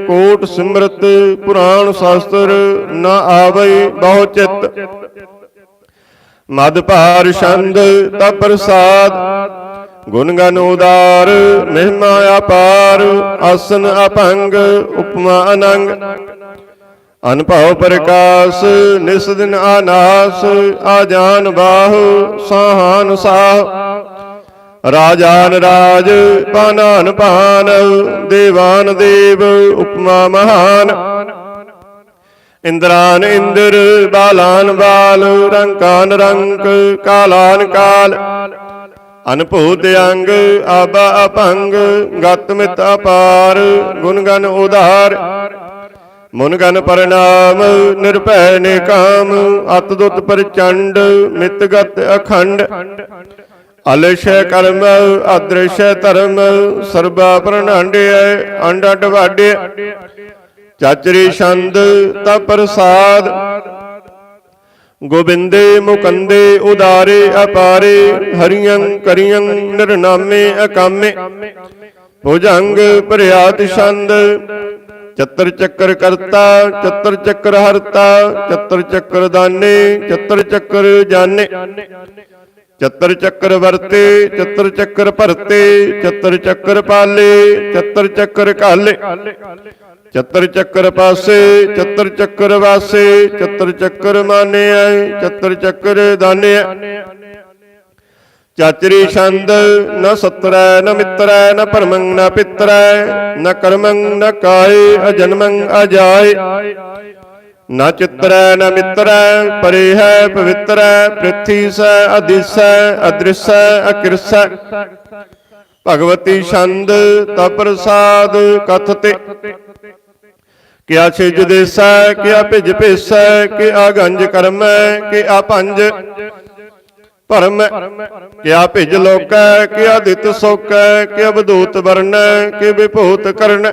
कोट सिमरत। पुराण शास्त्र न आवे बहु चित, मद भार छंद तप प्रसाद। गुण गन उदार महिमा अपार, आसन अभंग उपमा अनंग। अनभव प्रकाश निस दिन आनास, आजान बाहु साहान साह। राजान राज पानान पान, देवान देव उपमा महान। इंद्रान इंद्र बालान बाल, रंकान रंक कालान काल। अनभूत अंग आबा अपंग, गत मित अपार। गुण गन उदार मुन गन प्रणाम, निर्भय निकाम। अतदुत प्रचंड मित गत अखंड। अलश कर्म अदृश धर्म, सर्बा प्रणांड्य अंड अंड वाड्य। चाचरी छंद तप प्रसाद, गोबिंदे मुकंदे उदारे अपारे। हरियं करियं निर्नामे अकामे, भुजंग प्रयात छंद। चतर चक्र करता चतर चक्र हरता, चतर चक्र दाने चतर चक्र जाने। चतर चक्र वरते चतर चक्र भरते, चतर चक्र पाले चतर चक्र काले। चतर चक्र पासे चतर चक्र वासे, चतर चक्र माने चतर चक्र दाने। चाचरी छंद न सतरै न मित्रै, न परमं न पितरै। न कर्मं न काय अजन्मं अजाय। न चित्रै न मित्रै, परे है पवित्र। पृथ्वी स अदिसै अदृश्य अकृसै। भगवती छंद तप प्रसाद कथते। क्या छिज देसै क्या भिज भेसै, कि आगंज करमै कि आपंज भरम। क्या भिज लोकै कि आदित सोकै, कि अवधूत वरनै कि विभूत करण।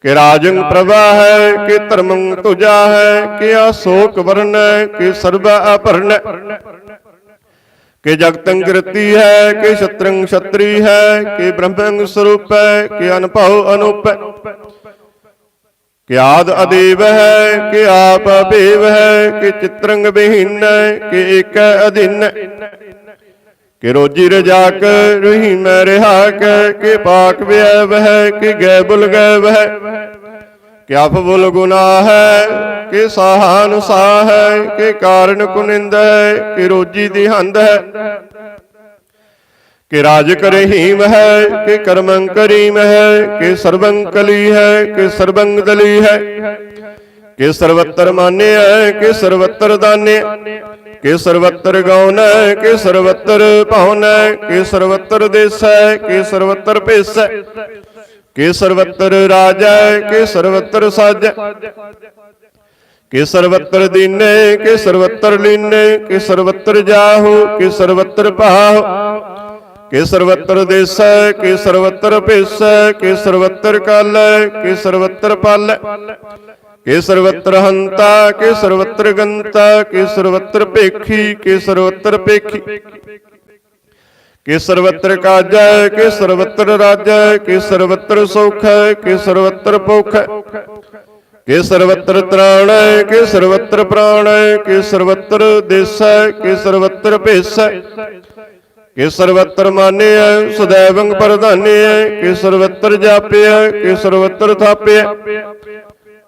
कि राजंग प्रभा है कि धर्मं तुजा है, कि अशोक वर्ण कि सर्व अपर्ण। कि जगतं कृति है कि क्षत्रं क्षत्री है, कि ब्रह्मं स्वरूप है कि अनुभव अनूप। कि आद अदेव है कि आप अभेव है, कि चित्रंग विहीन कि एक अधीन। कि रोजी रजाक रही मैं रिहाक, कि पाक व्यव है कि गै बुल गैव है। कि अफबुल गुनाह है कि साहान साह है, कि कारण कुनिंद है कि रोजी दिहंद है। कि राज करहीम है कि कर्मं करीम है, कि सर्वं कली है कि सर्वं दली है। कि सर्वत्र मान्य है कि सर्वत्र दान्य। कि सर्वत्र गौन है कि सर्वत्र पावन है। कि सर्वत्र देश है कि सर्वत्र पेश है। कि सर्वत्र राज है कि सर्वत्र साज। कि सर्वत्र दीने कि सर्वत्र लीने। कि सर्वत्र जाहु कि सर्वत्र पाहु। कि सर्वत्र देश है कि सर्वत्र पेश है। कि सर्वत्र काल है कि सर्वत्र पाल। कि सर्वत्र हंता कि सर्वत्र गंता। कि सर्वत्र पेखी कि सर्वत्र पेखी। कि सर्वत्र काज है कि सर्वत्र राज है। कि सर्वत्र सुख है कि सर्वत्र भुख है। कि सर्वत्र त्राण है कि सर्वत्र प्राण है। कि सर्वत्र देश है कि सर्वत्र भेष है। कि सर्वत्र मान्य है सदैवं प्रधान्य है। कि सर्वत्र जाप्य है कि सर्वत्र थाप्य है।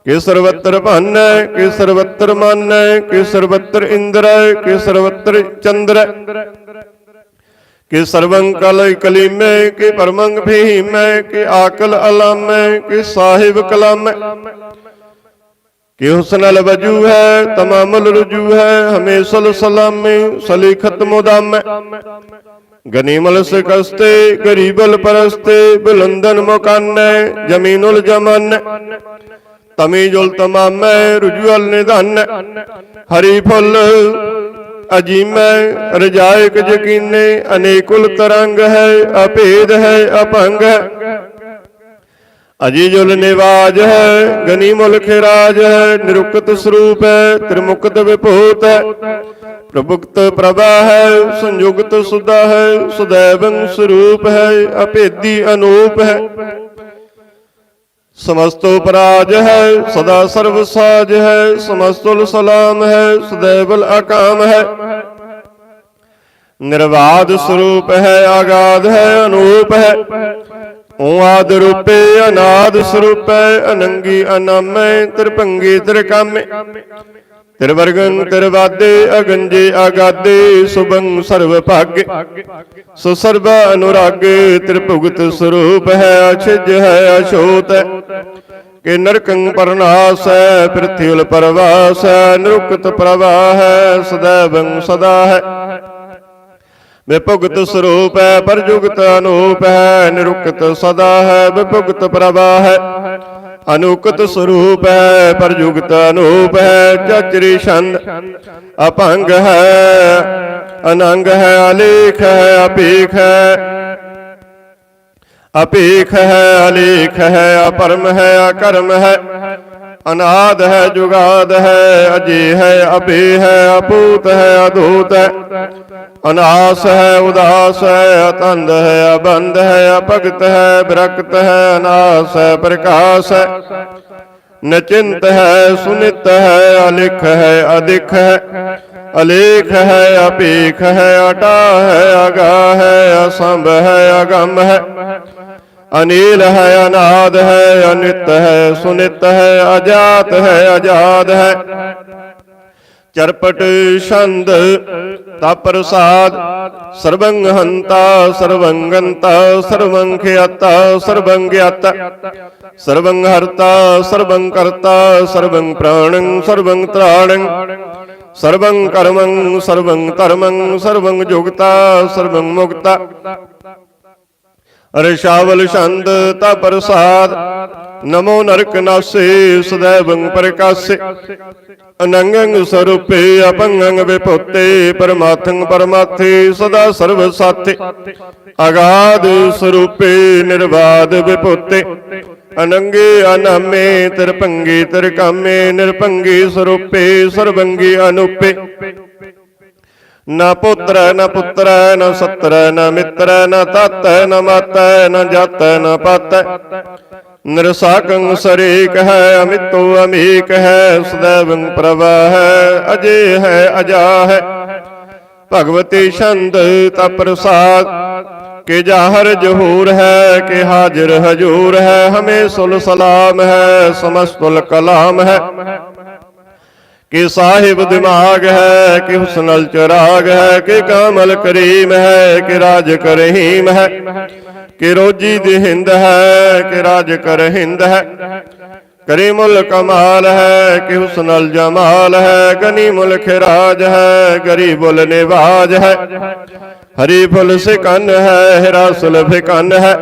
कि सर्वत्र भन है कि सर्वत्र मान है। कि सर्वत्र इंद्र है कि सर्वत्र चंद्र है। कि सर्वं कल कलीम है कि परमं भीम है। कि आकल अलाम है कि साहिब कलाम है। कि हुस्नल वजू है तमामुल रुजू है। हमेशल सलाम सलीखत मुदाम है। गनीमल शिकस्ते गरीबल परस्ते। बुलंदन मकान जमीनुल जमान। तमीजुल तमाम रुजुअल निधान। हरी फुल अजीम रजायक यकीने। अनेकुल तरंग है अभेद है अपंग है। अजी जुल निवाज है, गनी मुल्क राज है, निरुक्त स्वरूप है, त्रिमुक्त विभूत है, प्रभुक्त प्रभा है, संयुक्त सुधा है, सदैवं स्वरूप है, अभेदी अनूप है, समस्तोपराज है, सदा सर्व साज है, समस्तुल सलाम है, सदैवल अकाम है, निर्वाद स्वरूप है, आगाध है, अनूप है, ओआद रूपे, अनाद स्वरूप है, अनंगी अनामे, त्रिभंगी त्रिकामे, त्रिवर्गं त्रिवादे, अगंजे आगादे, सुभं सर्व भाग्य, सुसर्व अनुरागे, त्रिभुगत स्वरूप है, अछिज है, अछूत है, कि नरकं परनाश है, पृथ्वी परवास है, निरुक्त प्रवाह है, सदैवं सदा है, विभुगत स्वरूप है, परजुगत अनूप है, निरुक्त सदा है, विभुगत प्रभा है, अनुकत स्वरूप है, परजुगत अनूप है, चचरी छंद अपंग है, अनंग है, अलेख है, अपीख है, अपीख है, अलेख है, अपरम है, अकर्म है, अनाद है, जुगाद है, अजय है, अभे है, अपूत है, अधूत है, अनास है, उदास है, अतंद है, अबंध है, अपगत है, विरक्त है, अनास है, प्रकाश है, निचिंत है, सुनित है, अलिख है, अधिक है, अलेख है, अपीख है, अटा है, अगा है, असंभ है, अगम है, अनिल है, अनाद है, अनित है, सुनित है, अजात है, अजाद है, चरपट छंद तप्रसाद, सर्वं हंता, सर्वं गंता, सर्वं ख्याता, सर्वं ज्ञाता, सर्वं हर्ता, सर्वं कर्ता, सर्वं प्राणं, सर्वं त्राणं, सर्वं कर्मं, सर्वं धर्मं, सर्वं जुगता, सर्वं मुक्ता, ऋषावल छंद तप्रसाद, नमो नरक नासे, सदैवं प्रकाशे, अनंगं स्वरूपे, अपंगं विभूते, परमार्थं परमार्थे, सदा सर्व साथे, अगाध स्वरूपे, निर्बाध विभूते, अनंगे अनामे, त्रिभंगी त्रिकामे, निर्भंगी स्वरूपे, सर्वंगी अनूपे, न पुत्र न पुत्र न सत्र न मित्र न तत् न मत न जत न पत, निरसाकं सरेक है, अमितो अमीक है, सदैवं प्रभा है, अजय है, अजा है, भगवती छंद तप्रसाद, के जाहर जहूर है, के हाजिर हजूर है, हमें सुल सलाम है, समस्तुल कलाम है, कि साहिब दिमाग है, कि हुस्नल चिराग है, कि कामल करीम है, कि राज करहीम है, कि रोजी दिहिंद है, कि राज कर हिंद है, करीमुल कमाल है, कि हुस्नल जमाल है, गनी मुल्क राज है, गरीबुल निवाज है, हरी फुल सिकन है, हिरासुल फिकन है,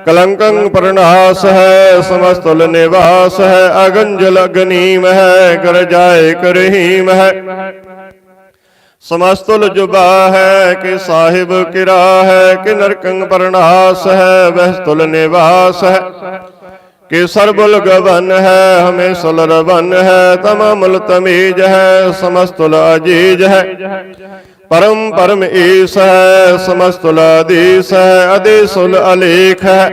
कलंकं प्रनाश है, समस्तुल निवास है, अगंजल गनीम है, कर जाए करहीम है, समस्तुल जुबा है, कि साहिब किरा है, कि नरकं प्रनाश है, वहस्तुल निवास है, कि सरबुल गवन है, हमें सुल रवन है, तमामुल तमीज है, समस्तुल अजीज है, परम परम ईस है, समस्तुल अधीश है, अधीसुल अलेख है,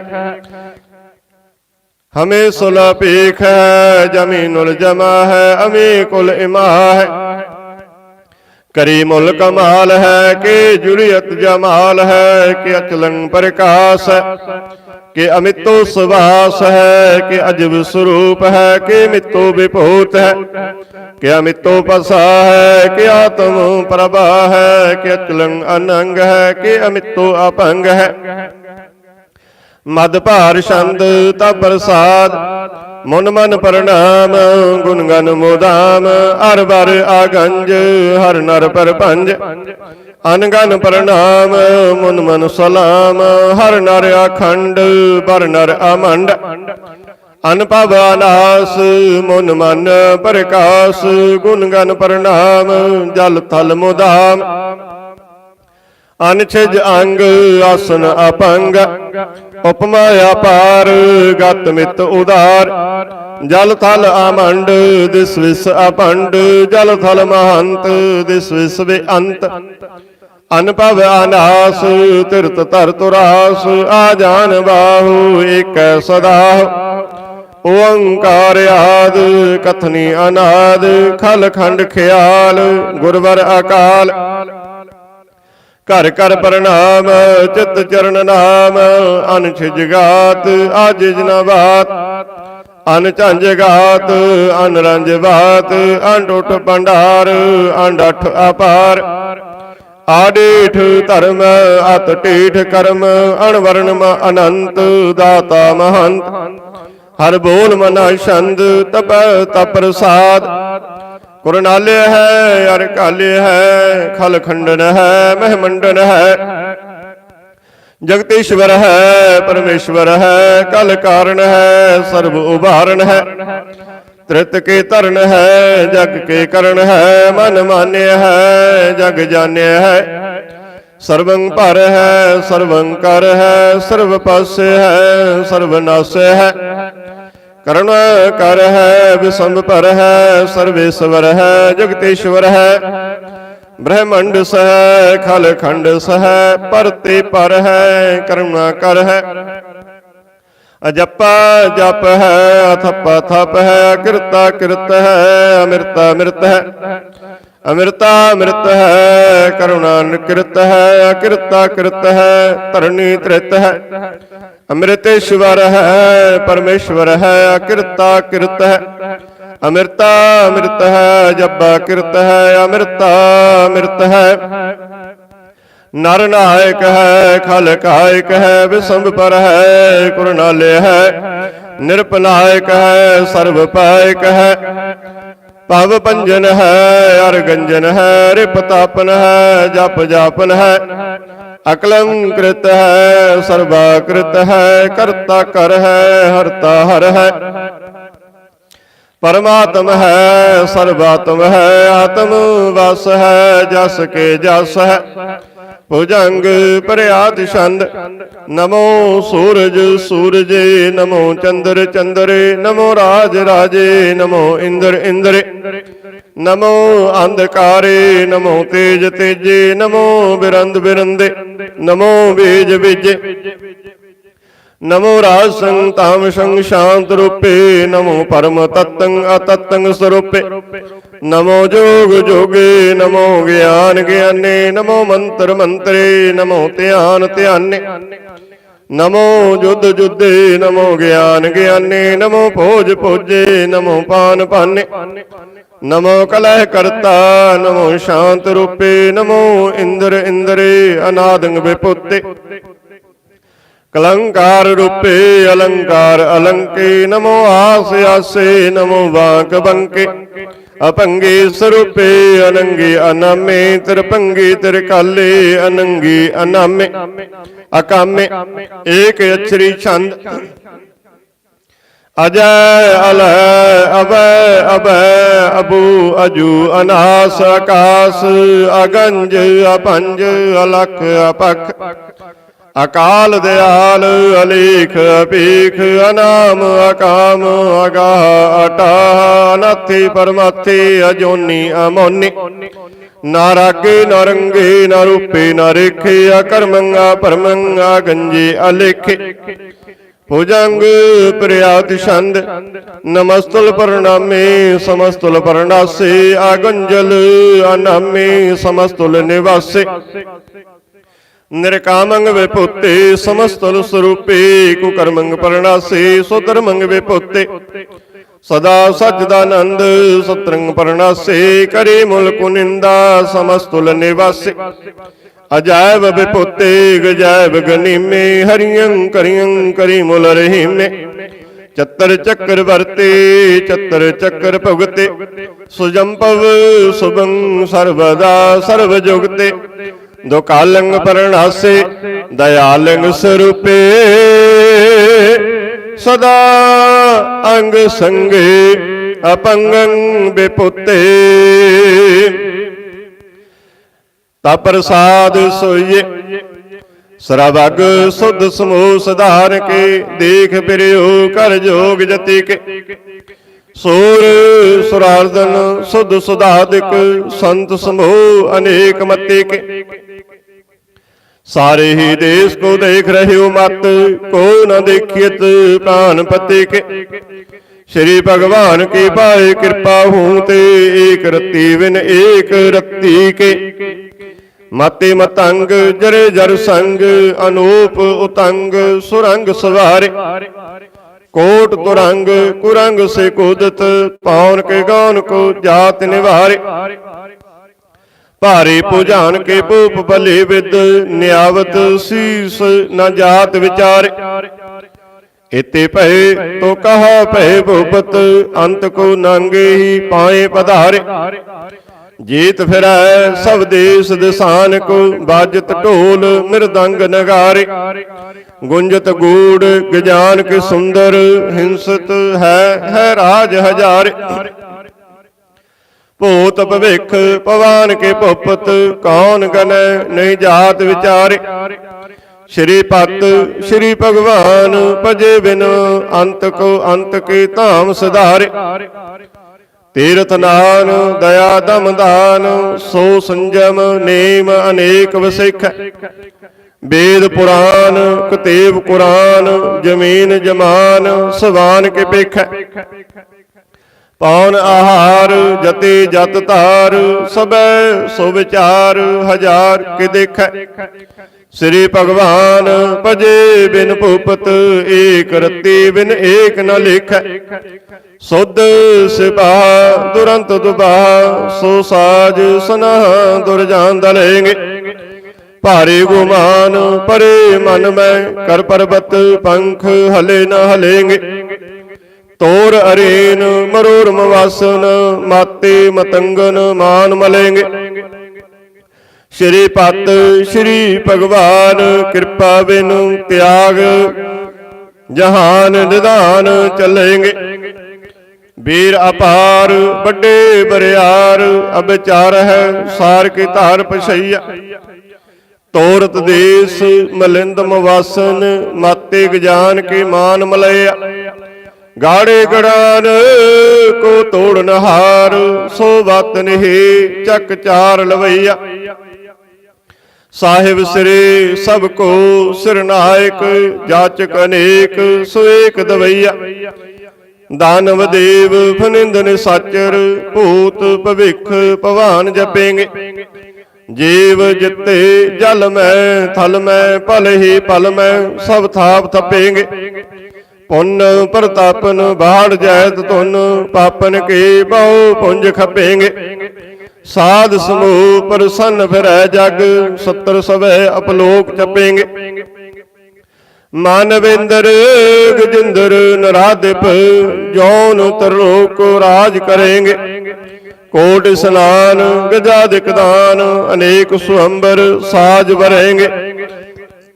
हमें सुल पीख है, जमीनुल जमा है, अमी कुल इमा है, करीमुल कमाल है, कि जुरियत जमाल है, कि अचलं प्रकाश है, कि अमितो सुवास है, कि अजब स्वरूप है, कि मितो विभूत है, कि अमितो पसा है, कि आत्म प्रभा है, कि अचलं अनंग है, कि अमितो अपंग है, मद भार छंद तप्रसाद, मुन मन प्रणाम, गुण गन मुदाम, हर बर आगंज, हर नर परपंज, अनगन प्रणाम, मुन मन सलाम, हर नर अखंड, बर नर अमंड, अनपव अनास, मुन मन प्रकाश, गुण गन प्रणाम, जल थल मुदाम, ਅਨਛਿਜ ਅੰਗ ਆਸਨ ਅਪੰਗ, ਉਪਮਾ ਅਪਾਰ ਗਤ ਮਿਤ ਉਦਾਰ। ਜਲ ਥਲ ਆਮੰਡ ਦਿਸ ਵਿਸ ਅਪੰਡ, ਜਲ ਥਲ ਮਹੰਤ ਦਿਸ ਵਿਸ ਬੇਅੰਤ। ਅਨਭਵ ਅਨਾਸ ਤਿਰਤ ਧਰ ਤੁਰਾਸ, ਆ ਜਾਨ ਬਾਹੂ ਏਕੈ ਸਦਾ। ਓੰਕਾਰ ਆਦ ਕਥਨੀ ਅਨਾਦ, ਖਲ ਖੰਡ ਖਿਆਲ ਗੁਰਵਰ ਅਕਾਲ। ਘਰ ਘਰ ਪ੍ਰਣਾਮ ਚਿਤ ਚਰਨ ਨਾਮ, ਅਨਛਿਜ ਗਾਤ ਆਜਿਜ ਨ ਬਾਤ। ਅਨ ਝੰਜ ਗਾਤ ਅਨ ਰੰਜ ਬਾਤ, ਅੰਡੁਠ ਭੰਡਾਰ ਅੰਡਠ ਅਪਾਰ। ਆਡੇਠ ਧਰਮ ਅਤ ਢੀਠ ਕਰਮ, ਅਣਵਰਨ ਅਨੰਤ ਦਾਤਾ ਮਹੰਤ। ਹਰ ਬੋਲ ਮਨਾ ਛੰਦ ਤਪ ਤਪ ਪ੍ਰਸਾਦ। ਗੁਰ ਨਾਲਿਆ ਹੈ ਅਰ ਕਾਲਿਆ ਹੈ, ਖਲ ਖੰਡਨ ਹੈ ਮਹਿ ਮੰਡਨ ਹੈ। ਜਗਤੀਸ਼ਵਰ ਹੈ ਪਰਮੇਸ਼ਵਰ ਹੈ, ਕਲ ਕਾਰਨ ਹੈ ਸਰਬ ਉਭਾਰਨ ਹੈ। ਤ੍ਰਿਤ ਕੇ ਧਰਨ ਹੈ ਜਗ ਕੇ ਕਰਨ ਹੈ, ਮਨ ਮਾਨਿਆ ਹੈ ਜਗ ਜਾਣਿਆ ਹੈ। ਸਰਵੰ ਭਰ ਹੈ ਸਰਵੰ ਕਰ ਹੈ, ਸਰਬ ਪਾਸੇ ਹੈ ਸਰਬ ਨਾਸੇ ਹੈ। ਕਰੁਣ ਕਰ ਹੈ ਵਿਸੰਭ ਭਰ ਹੈ, ਸਰਵੇਸ਼ਵਰ ਹੈ ਜਗਤੇਸ਼ਵਰ ਹੈ। ਬ੍ਰਹਮੰਡ ਸਹਿ ਖਲ ਖੰਡ ਸਹਿ, ਪਰਤੇ ਪਰ ਹੈ ਕਰੁਣਾ ਕਰ ਹੈ। ਅਜਪਾ ਜਪ ਹੈ ਅਥਪਾ ਥਪ ਹੈ, ਅਕਿਰਤਾ ਕਿਰਤ ਹੈ ਅਮਿਰਤਾ ਮਿਰਤ ਹੈ। ਅਮਿਰਤਾ ਮਿਰਤ ਹੈ ਕਰੁਣਾ ਨਿਕ੍ਰਿਤ ਹੈ, ਅਕਿਰਤਾ ਕਿਰਤ ਹੈ ਧਰਨੀ ਤ੍ਰਿਤ ਹੈ। ਅੰਮ੍ਰਿਤੇਸ਼ਵਰ ਹੈ ਪਰਮੇਸ਼ਵਰ ਹੈ, ਅਕਿਰਤਾ ਕਿਰਤ ਹੈ। ਅਮਿਰਤਾ ਮਿਰਤ ਹੈ ਜਪਾ ਕਿਰਤ ਹੈ, ਅਮਿਰਤਾ ਮਿਰਤ ਹੈ। ਨਰ ਨਾਇਕ ਹੈ ਖਲ ਕਾਇਕ ਹੈ, ਵਿਸੰਭ ਪਰ ਹੈ ਗੁਰ ਨਾਲਿਆ ਹੈ। ਨਿਰਪਨਾਇਕ ਹੈ ਸਰਬ ਪਾਇਕ ਹੈ, ਭਵ ਭੰਜਨ ਹੈ ਅਰ ਗੰਜਨ ਹੈ। ਰਿਪ ਤਾਪਨ ਹੈ ਜਪ ਜਾਪਨ ਹੈ, ਅਕਲੰਕ੍ਰਿਤ ਹੈ ਸਰਬਾਕ੍ਰਿਤ ਹੈ। ਕਰਤਾ ਕਰ ਹੈ ਹਰਤਾ ਹਰ ਹੈ, ਪਰਮਾਤਮ ਹੈ ਸਰਬਾਤਮ ਹੈ। ਆਤਮ ਵਸ ਹੈ ਜਸ ਕੇ ਜਸ ਹੈ, ਭੁਜੰਗ ਭਰਿਆਤ ਛੰਦ। ਨਮੋ ਸੂਰਜ ਸੂਰਜੇ, ਨਮੋ ਚੰਦਰ ਚੰਦਰੇ। ਨਮੋ ਰਾਜ ਰਾਜੇ, ਨਮੋ ਇੰਦਰ ਇੰਦਰੇ। ਨਮੋ ਅੰਧਕਾਰੇ, ਨਮੋ ਤੇਜ ਤੇਜੇ। ਨਮੋ ਬਿਰੰਦ ਬਿਰੰਦੇ, ਨਮੋ ਬੀਜ ਬੀਜੇ। ਨਮੋ ਰਾਜ ਸੰਗ ਤਾਮ ਸੰਗ ਸ਼ਾਂਤ ਰੂਪੇ, ਨਮੋ ਪਰਮ ਤਤੰ ਅਤਤੰ ਸਰੂਪੇ। ਨਮੋ ਜੋਗ ਜੋਗੇ, ਨਮੋ ਗਿਆਨ ਗਿਆਨੇ। ਨਮੋ ਮੰਤਰ ਮੰਤਰੇ, ਨਮੋ ਧਿਆਨ ਧਿਆਨੇ। ਨਮੋ ਜੁਧ ਜੁਧੇ, ਨਮੋ ਗਿਆਨ ਗਿਆਨੇ। ਨਮੋ ਭੋਜ ਭੋਜੇ, ਨਮੋ ਪਾਨ ਪਾਨੇ। ਨਮੋ ਕਲਹਿ ਕਰਤਾ, ਨਮੋ ਸ਼ਾਂਤ ਰੂਪੇ। ਨਮੋ ਇੰਦਰ ਇੰਦਰੇ, ਅਨਾਦਿ ਵਿਭੂਤੇ। ਕਲੰਕਾਰ ਰੂਪੇ, ਅਲੰਕਾਰ ਅਲੰਕੇ। ਨਮੋ ਆਸ ਆਸੇ, ਨਮੋ ਬਾਂਕ ਬੰਕੇ। ਅਭੰਗੀ ਸਰੂਪੇ, ਅਨੰਗੀ ਅਨਾਮੇ। ਤਿਰਭੰਗੀ ਤਿਰਕਾਲੇ, ਅਨੰਗੀ ਅਨਾਮੇ। ਅਕਾਮੇ ਏਕ ਅਛਰੀ ਛੰਦ। ਅਜੈ ਅਲੈ ਅਬੈ ਅਬੈ ਅਬੂ ਅਜੂ। ਅਨਾਸ ਆਕਾਸ ਅਗੰਜ ਅਪੰਜ। ਅਲਖ ਅਪਖ ਅਕਾਲ ਦਿਆਲ ਅਲੇਖ ਅਪੇਖ। ਅਨਾਮ ਅਕਾਮ ਅਗਾਹ ਅਟਾਹ। ਅਨਾਥੀ ਪਰਮਾਥੀ ਅਜੋਨੀ ਅਮੋਨੀ। ਨਾ ਰਾਗੇ ਨਾ ਰੰਗੇ, ਨਾ ਰੂਪੇ ਨਾ ਰੇਖੇ। ਅਕਰਮੰ ਅਪਰਮੰ ਅਗੰਜੇ ਅਲੇਖੇ। ਭੁਜੰਗ ਪ੍ਰਿਆਤ ਛੰਦ। ਨਮਸਤੁਲ ਪ੍ਰਣਾਮੇ, ਸਮਸਤੁਲ ਪ੍ਰਣਾਸੇ। ਆਗੰਜਲ ਅਨਾਮੇ, ਸਮਸਤੁਲ ਨਿਵਾਸੇ। ਨਿਰਕਾਮੰਗ ਵਿਭੂਤੇ, ਸਮਸਤੁਲ ਸਰੂਪੇ। ਕੁਕਰਮੰਗ ਪ੍ਰਣਾਸੇ, ਸੁਧਰਮੰਗ ਵਿਭੂਤੇ। ਸਦਾ ਸਜਦਾਨੰਦ ਸਤਰੰਗ ਪ੍ਰਣਾਸੇ। ਕਰੇ ਮੁਲ ਕੁਨਿੰਦਾ, ਸਮਸਤੁਲ ਨਿਵਾਸੇ। ਅਜਾਇਬ ਵਿਭੂਤੇ, ਗਜਾਇਬ ਗਨੀਮੇ। ਹਰੀਅੰ ਕਰੀਅੰ ਕਰੀ ਮੁਲ ਰਹੀਮੇ। ਚੱਤਰ ਚੱਕਰ ਵਰਤੇ, ਚੱਤਰ ਚੱਕਰ ਭੁਗਤੇ। ਸੁਜੰਪਵ ਸੁਭੰ ਸਰਬਦਾ ਸਰਬ ਜੁਗਤੇ। ਦੁਕਾਲੰਗ ਪ੍ਰਣਾਸੇ, ਦਇਆਲੰਗ ਸਰੂਪੇ। ਸਦਾ ਅੰਗ ਸੰਗੇ, ਅਪੰਗੰ ਵਿਭੂਤੇ। ਤਾ ਪ੍ਰਸਾਦ सोइए। ਸਰਬੱਗ ਸੁਧ ਸਮੂਹ ਸਧਾਰਨ ਕੇ, ਦੇਖ ਫਿਰਿਓ ਕਰ ਜੋਗ ਜਤੀ ਕੇ। ਸੂਰ ਸੁਰਾਰਦਨ ਸੁਧ ਸੁਧਾਦਿਕ, ਸੰਤ ਸਮੂਹ ਅਨੇਕ ਮਤੀ ਕੇ। सारे ही देश को देख रहे हो मत, को न देखियत प्राण पति के। श्री भगवान की पाए कृपा हूँ ते, एक रत्ती बिन एक रत्ती के। मते मतंग जरे जर संग, अनूप उतंग सुरंग सवारे। कोट तुरंग कुरंग से कूदत, पौन के गौन को जात निवारे। भारी भुजान के भूप भले विद, न्यावत शीस न जात विचारे। इते भय तो कहा भय भूपत, अंत को नांगे ही पाए पधारे। जीत फिरै सब देश दिसान को, बाजत ढोल मृदंग नगारे। गुंजत गूढ़ गजान के सुंदर, हिंसत है राज हजारे। भूत भविख पवान के भुपत, कौन गनै नहीं जात विचारे। श्री पत श्री भगवान भजे बिन, अंत को अंत के धाम सुधारे। तीर्थ नान दया दम दान, सो संजम नेम अनेक वसिख। वेद पुराण कतेब कुरान, जमीन जमान सवान के पेख। पौन आहार जते जत तार, सबै सो विचार हजार के देख। श्री भगवान भजे बिन भूपत, एक रत्ती बिन एक न लिख। सुध सिपाह दुरंत दुबाह, सो साज सनाह दुरजान दलेंगे। भारे गुमान परे मन में, कर पर्वत पंख हले न हलेंगे। तोर अरेन मरोर मवासन, माते मतंगन मान मलेंगे। श्री पत श्री भगवान कृपा बिन, त्याग जहान निदान चलेंगे। वीर अपार बड़े बरियार, अब चार है सार की तार पछैया। तोरत देश मलिंद मवासन, माते गजान के मान मलैया। गाड़े गड़ान को तोड़ नहार, सो बात नहीं चक चार लवैया। साहिब सिरे सबको सिरनायक, जाचक अनेक सो एक दवैया। दानव देव फनिंद निसाचर, भूत भविख भवान जपेंगे। जीव जिते जल में थल में, पल ही पल में सब थाप थपेंगे। पुन प्रतापन बाढ़ जैत तुन, पापन के बहु पुंज खपेंगे। साध समूह प्रसन्न फिरै जग, सत्तर सवै अपलोक चपेंगे। मानवेंद्र गजिंद्र नराधिप, जौन तरलोक राज करेंगे। कोट स्नान गजादिक दान, अनेक स्वयंवर साज भरेंगे।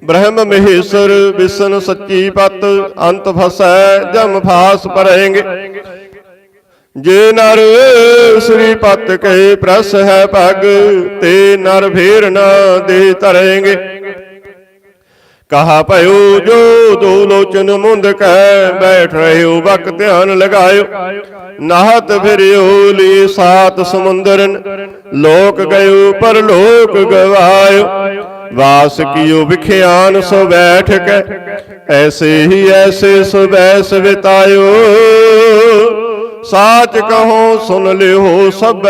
ब्रह्म महेश्वर विष्णु सच्ची पत, अंत फसै जम फास परेंगे। जे नर श्री पत के प्रस है पग, ते नर फेर न दे तरेंगे। कहा भयो जो दो लोचन मुंद कह, बैठ रहे हो बक ध्यान लगायो। नाहत फिरियो ली सात समुंदरन, लोक गयो पर लोक गवायो। वास कियो विख्यान सो बैठ के, ऐसे ही ऐसे सो बैस बितायो। साच कहो सुन ले हो सब,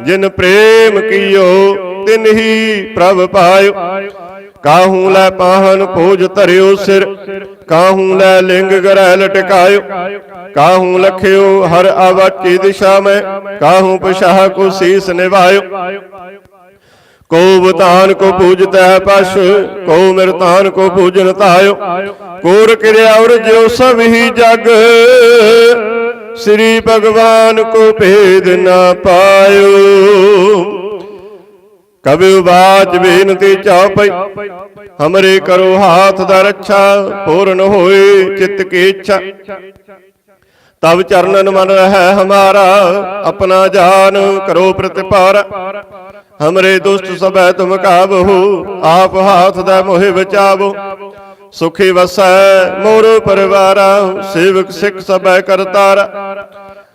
जिन प्रेम कियो तिन ही प्रभ पायो। काहू लै पाहन खोज धरियो सिर, काहू लै लिंग गरै लटकायो। काहू लख्यो हर आवाची दिशा में, काहू पशाह को शीस निभायो। को बतान को पूजता है पश, को मृतान को पूजन तायो। कोर क्रिया और जो सब ही जग, श्री भगवान को भेद न पायो। कभी बाच बेनती चौपई, हमरे करो हाथ दा रक्षा। पूर्ण होए चित्त की इच्छा, तब चरणन मन रहे हमारा। अपना जान करो प्रतिपारा, हमरे दुष्ट सबै तुम काबहु, आप हाथ दै मोहि बचावो। सुखी वसै मोर परिवारा, सेवक सिख सबै करतारा।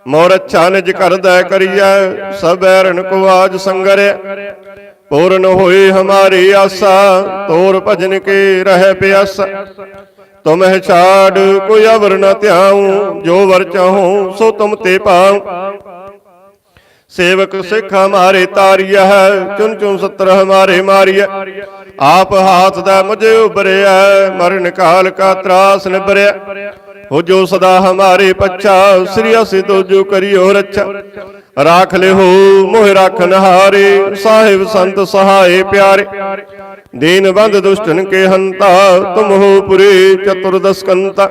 मोर अच्छा निज करदै करियै, सब बैरन को आज संगरै। पूर्ण होई हमारी आशा, तोर भजन के रह प्यासा। तुम्हें छाड़ कोई अवर न त्याऊं, जो वर चाहूं सो तुम ते पाऊं। सेवक सिख हमारे तारिया है, चुन चुन सत्र हमारे मारिया। आप हाथ दा मुझे उबरिया, मरण काल का त्रास निबरिया। हो जो सदा हमारे पच्छा, श्री असि तो जो करियो रक्षा। राख ले हो मोह राखन हारे, साहिब संत सहाय प्यारे। दीन बंद दुष्टन के हंता, तुम हो पुरे चतुर्दश कंता।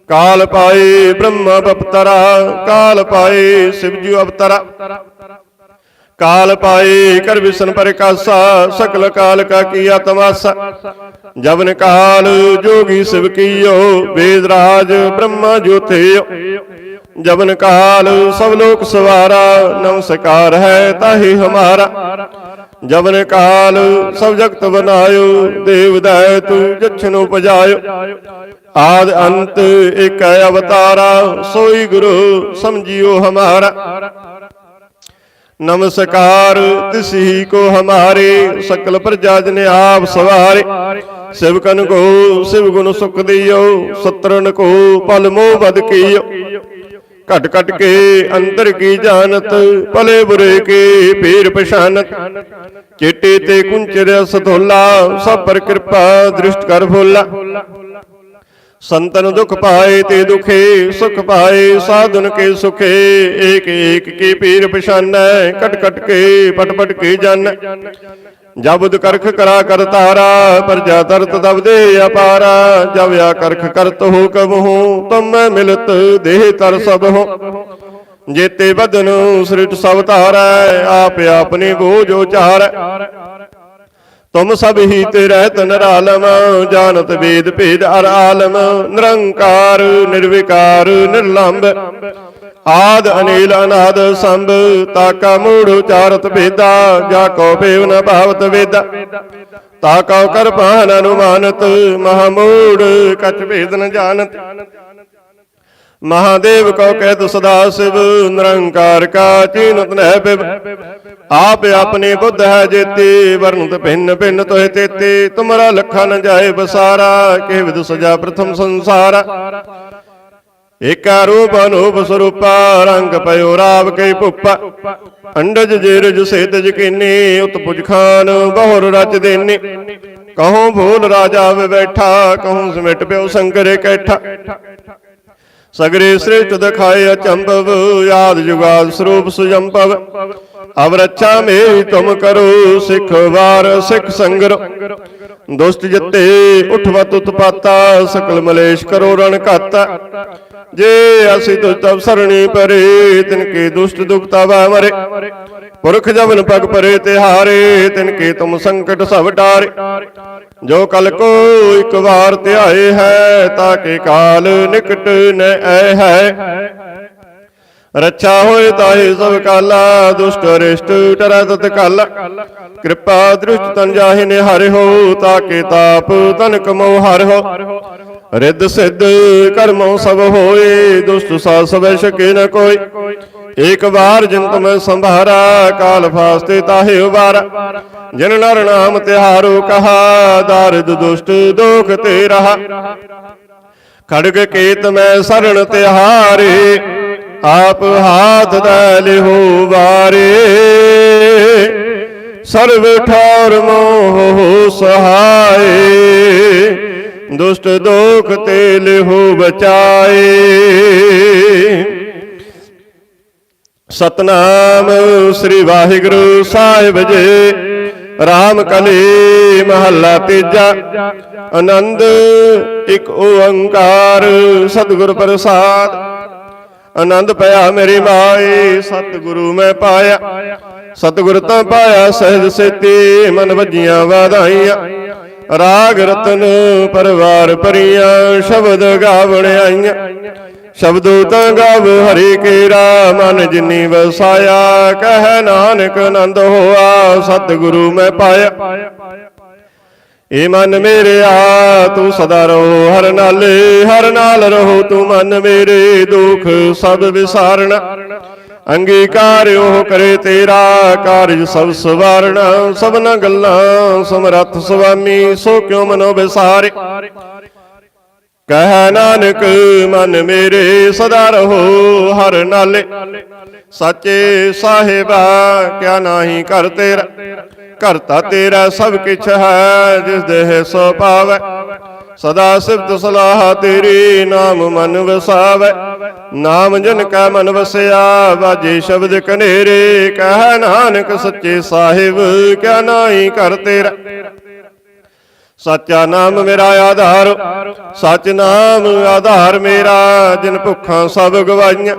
काल पाए ब्रह्म बपतरा, काल पाए शिवजू अवतरा। काल पाए कर विष्णु परिकासा, सकल काल का किया तमाशा। जबन काल जोगी शिव कियो, वेदराज ब्रह्मा जो थियो। जबन काल सब लोक सवारा, नमस्कार है ताहि हमारा। जबन काल सब जगत बनायो, देव दैतु जछन उपजायो। आद अंत एक अवतारा, सोई गुरु समझियो हमारा। नमस्कार तिसी को हमारे, सकल प्रजा जने आप सवारे। सेवकन को शिव गुण सुख दियो, सत्रन को पल मोह बद कियो। घट घट के अंतर की जानत, भले बुरे के पीर पछानत। चेटे ते कुंचर सतोला, सब पर कृपा दृष्ट कर भोला। संतन दुख पाए ते दुखे, सुख पाए साधुन के सुखे। एक एक की पीर पछानै, कट कट के पट पट के जान। जब करख करा कर तारा, प्रजा तरत तब दे अपारा। जब या करख करत हो कब हो, तुम मैं मिलत देह तर सब हो। जेते बदन सृट सब तारै, आप अपने बोझ उचारै। तुम सब ही ते रहत निरालम, जानत वेद भेद अर आलम। निरंकार निर्विकार निर्लंब, आद अनिल अनाद संभ। ताका मूढ़ उचारत भेदा, जाको बेव न भावत वेदा। ताका कर पान अनुमानत, महामूढ़ कछ भेद न जानत। महादेव को कहत सदा शिव, निरंकार का चीनत नह पिब। आप अपने बुद्ध है जेते, वर्णत भिन्न भिन्न तोहे तेते। तुमरा लखा न जाए बसारा, के विद सजा प्रथम संसारा। एक रूप अनूप स्वरूपा, रंग पयो राव के पुप्पा। अंडज जेरज सेतज किन्नी, उत्पुज खान बहुर रच देनी। कहूँ भूल राजा वे बैठा, कहूँ सिमट प्यो संकरे कैठा। सगरे श्रेष्ठ दिखाए अचंभव, याद जुगाद स्वरूप सुजंभव। अब रक्षा में तुम करो, सिख वार सिख संगरो। दुष्ट जते उठवत उत्पाता, सकल मलेश करो रण काता। जे असि दुष्ट सरणी परे, तिनके दुष्ट दुखता वा मरे। पुरख जबन पग परे तिहारे, तिनके तुम संकट सब टारे। जो कल को एक बार त्याए है, ताके काल निकट न आए है। रक्षा होए ताहि सब काला, दुष्ट अरिष्ट टरै तत्काला। कृपा दृष्ट तन जाहि निहारे हो, ताके ताप तन कमो हार हो। रिद्ध सिद्ध कर्मों सब होए, दुष्ट सा सब सके न कोई। एक बार जिन तुम्हें संभारा, काल फास्ते ताहे उबारा। जिन नर नाम तिहारो कहा, दारिद दुष्ट दोख ते रहा। खड़ग केत में शरण तिहारे, आप हाथ दे हो बारे। सर्व ठौर मोह सहाय, दुष्ट दोख ते हो बचाए। सतनाम श्री वाहिगुरु साहिब जी। राम कली महला तीजा। आनंद एक ओंकार सतगुर प्रसाद। आनंद पाया मेरी माए, सतगुरु मैं पाया। सतगुर तां पाया सहज सेती, मन वजियां वाधाइयां। राग रतन परवार परियां, शब्द गावण आईयां। ਸ਼ਬਦੋ ਤਾਂ ਗਾਵ ਹਰੀ ਕੇਰਾ, ਮਨ ਜਿਨੀ ਵਸਾਇਆ। ਕਹਿ ਨਾਨਕ ਆਨੰਦ ਹੋਆ, ਸਤਿਗੁਰੂ ਮੈਂ ਪਾਇਆ। ਏ ਮਨ ਮੇਰਿਆ ਤੂੰ ਸਦਾ ਰਹੋ ਹਰ ਨਾਲੇ, ਹਰ ਨਾਲ ਰਹੋ ਤੂੰ ਮਨ ਮੇਰੇ। ਦੁਖ ਸਭ ਵਿਸਾਰਣਾ, ਅੰਗੀਕਾਰ ਉਹ ਕਰੇ ਤੇਰਾ। ਕਾਰਜ ਸਭ ਸਵਾਰਣਾ, ਸਭਨਾ ਗੱਲਾਂ ਸਮਰੱਥ ਸੁਆਮੀ। ਸੋ ਕਿਉ ਮਨੋ ਵਿਸਾਰੇ, ਕਹਿ ਨਾਨਕ ਮਨ ਮੇਰੇ ਸਦਾ ਰਹੋ ਹਰ ਨਾਲੇ। ਸਾਚੇ ਸਾਹਿਬਾ ਕਿਆ ਨਾਹੀ ਘਰ ਤੇਰਾ, ਘਰ ਤਾਂ ਤੇਰਾ ਸਭ ਕਿਛ ਹੈ। ਜਿਸ ਦੇਹ ਸੋ ਪਾਵੈ, ਸਦਾ ਸਿਫਤ ਸਲਾਹ ਤੇਰੀ। ਨਾਮ ਮਨ ਵਸਾਵੈ, ਨਾਮ ਜਨ ਕਾ ਮਨ ਵਸਿਆ। ਵਾਜੇ ਸ਼ਬਦ ਕਨੇਰੇ, ਕਹਿ ਨਾਨਕ ਸੱਚੇ ਸਾਹਿਬ ਕਿਆ ਨਾਹੀ ਘਰ ਤੇਰਾ। ਸਾਚਾ ਨਾਮ ਮੇਰਾ ਆਧਾਰ, ਸਚ ਨਾਮ ਆਧਾਰ ਮੇਰਾ। ਜਿਨ ਭੁੱਖਾਂ ਸਭ ਗਵਾਈਆਂ,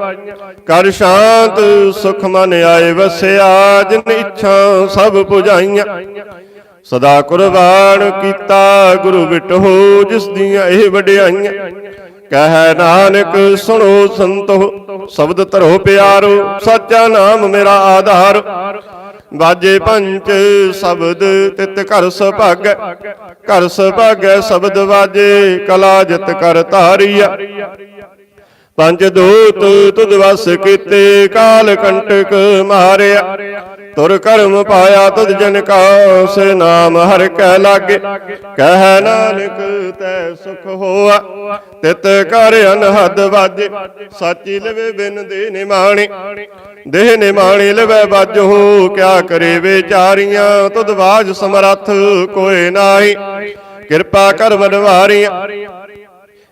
ਕਰ ਸ਼ਾਂਤ ਸੁਖ ਮਨ ਆਏ ਵਸਿਆ। ਜਿਨ ਇੱਛਾ ਸਭ ਪੁਜਾਈਆਂ, ਸਦਾ ਕੁਰਬਾਨ ਕੀਤਾ ਗੁਰੂ ਬਿਟਹੁ। ਜਿਸ ਦੀਆਂ ਇਹ ਵਡਿਆਈਆਂ, ਕਹਿ ਨਾਨਕ ਸੁਣੋ ਸੰਤੋ ਸ਼ਬਦ ਧਰੋ ਪਿਆਰੋ। ਸਾਚਾ ਨਾਮ ਮੇਰਾ ਆਧਾਰ, ਬਾਜੇ ਪੰਚ ਸ਼ਬਦ ਤਿਤ ਘਰ ਸੁਭਾਗੈ। ਘਰ ਸੁਭਾਗੈ ਸ਼ਬਦ ਵਾਜੇ, ਕਲਾ ਜਿਤ ਕਰ ਧਾਰੀਆ। ਪੰਜ ਦੂਤ ਤੁਧ ਵਸ ਕੀਤੇ, ਕਾਲ ਕੰਟਕ ਮਾਰਿਆ। ਤੁਰ ਕਰਮ ਪਾਇਆ ਤੁਧ ਜਨ ਕਾ, ਸੇ ਨਾਮ ਹਰਿ ਕੈ ਲਾਗੇ। ਕਹਿ ਨਾਨਕ ਤੈ ਸੁਖ ਹੋਆ, ਤਿਤ ਕਰ ਅਨਹਦ ਵਾਜੇ। ਸਾਚੀ ਲਵੇ ਬਿਨ ਦੇ ਨਿਮਾਣੀ, ਦੇਹ ਨਿਮਾਣੀ ਲਵੇ ਬਾਜੋ। ਕਿਆ ਕਰੇ ਵਿਚਾਰੀਆਂ, ਤੁਧ ਬਾਝ ਸਮਰੱਥ ਕੋਇ ਨਾਹੀ। ਕਿਰਪਾ ਕਰ ਵਡਵਾਰੀਆਂ,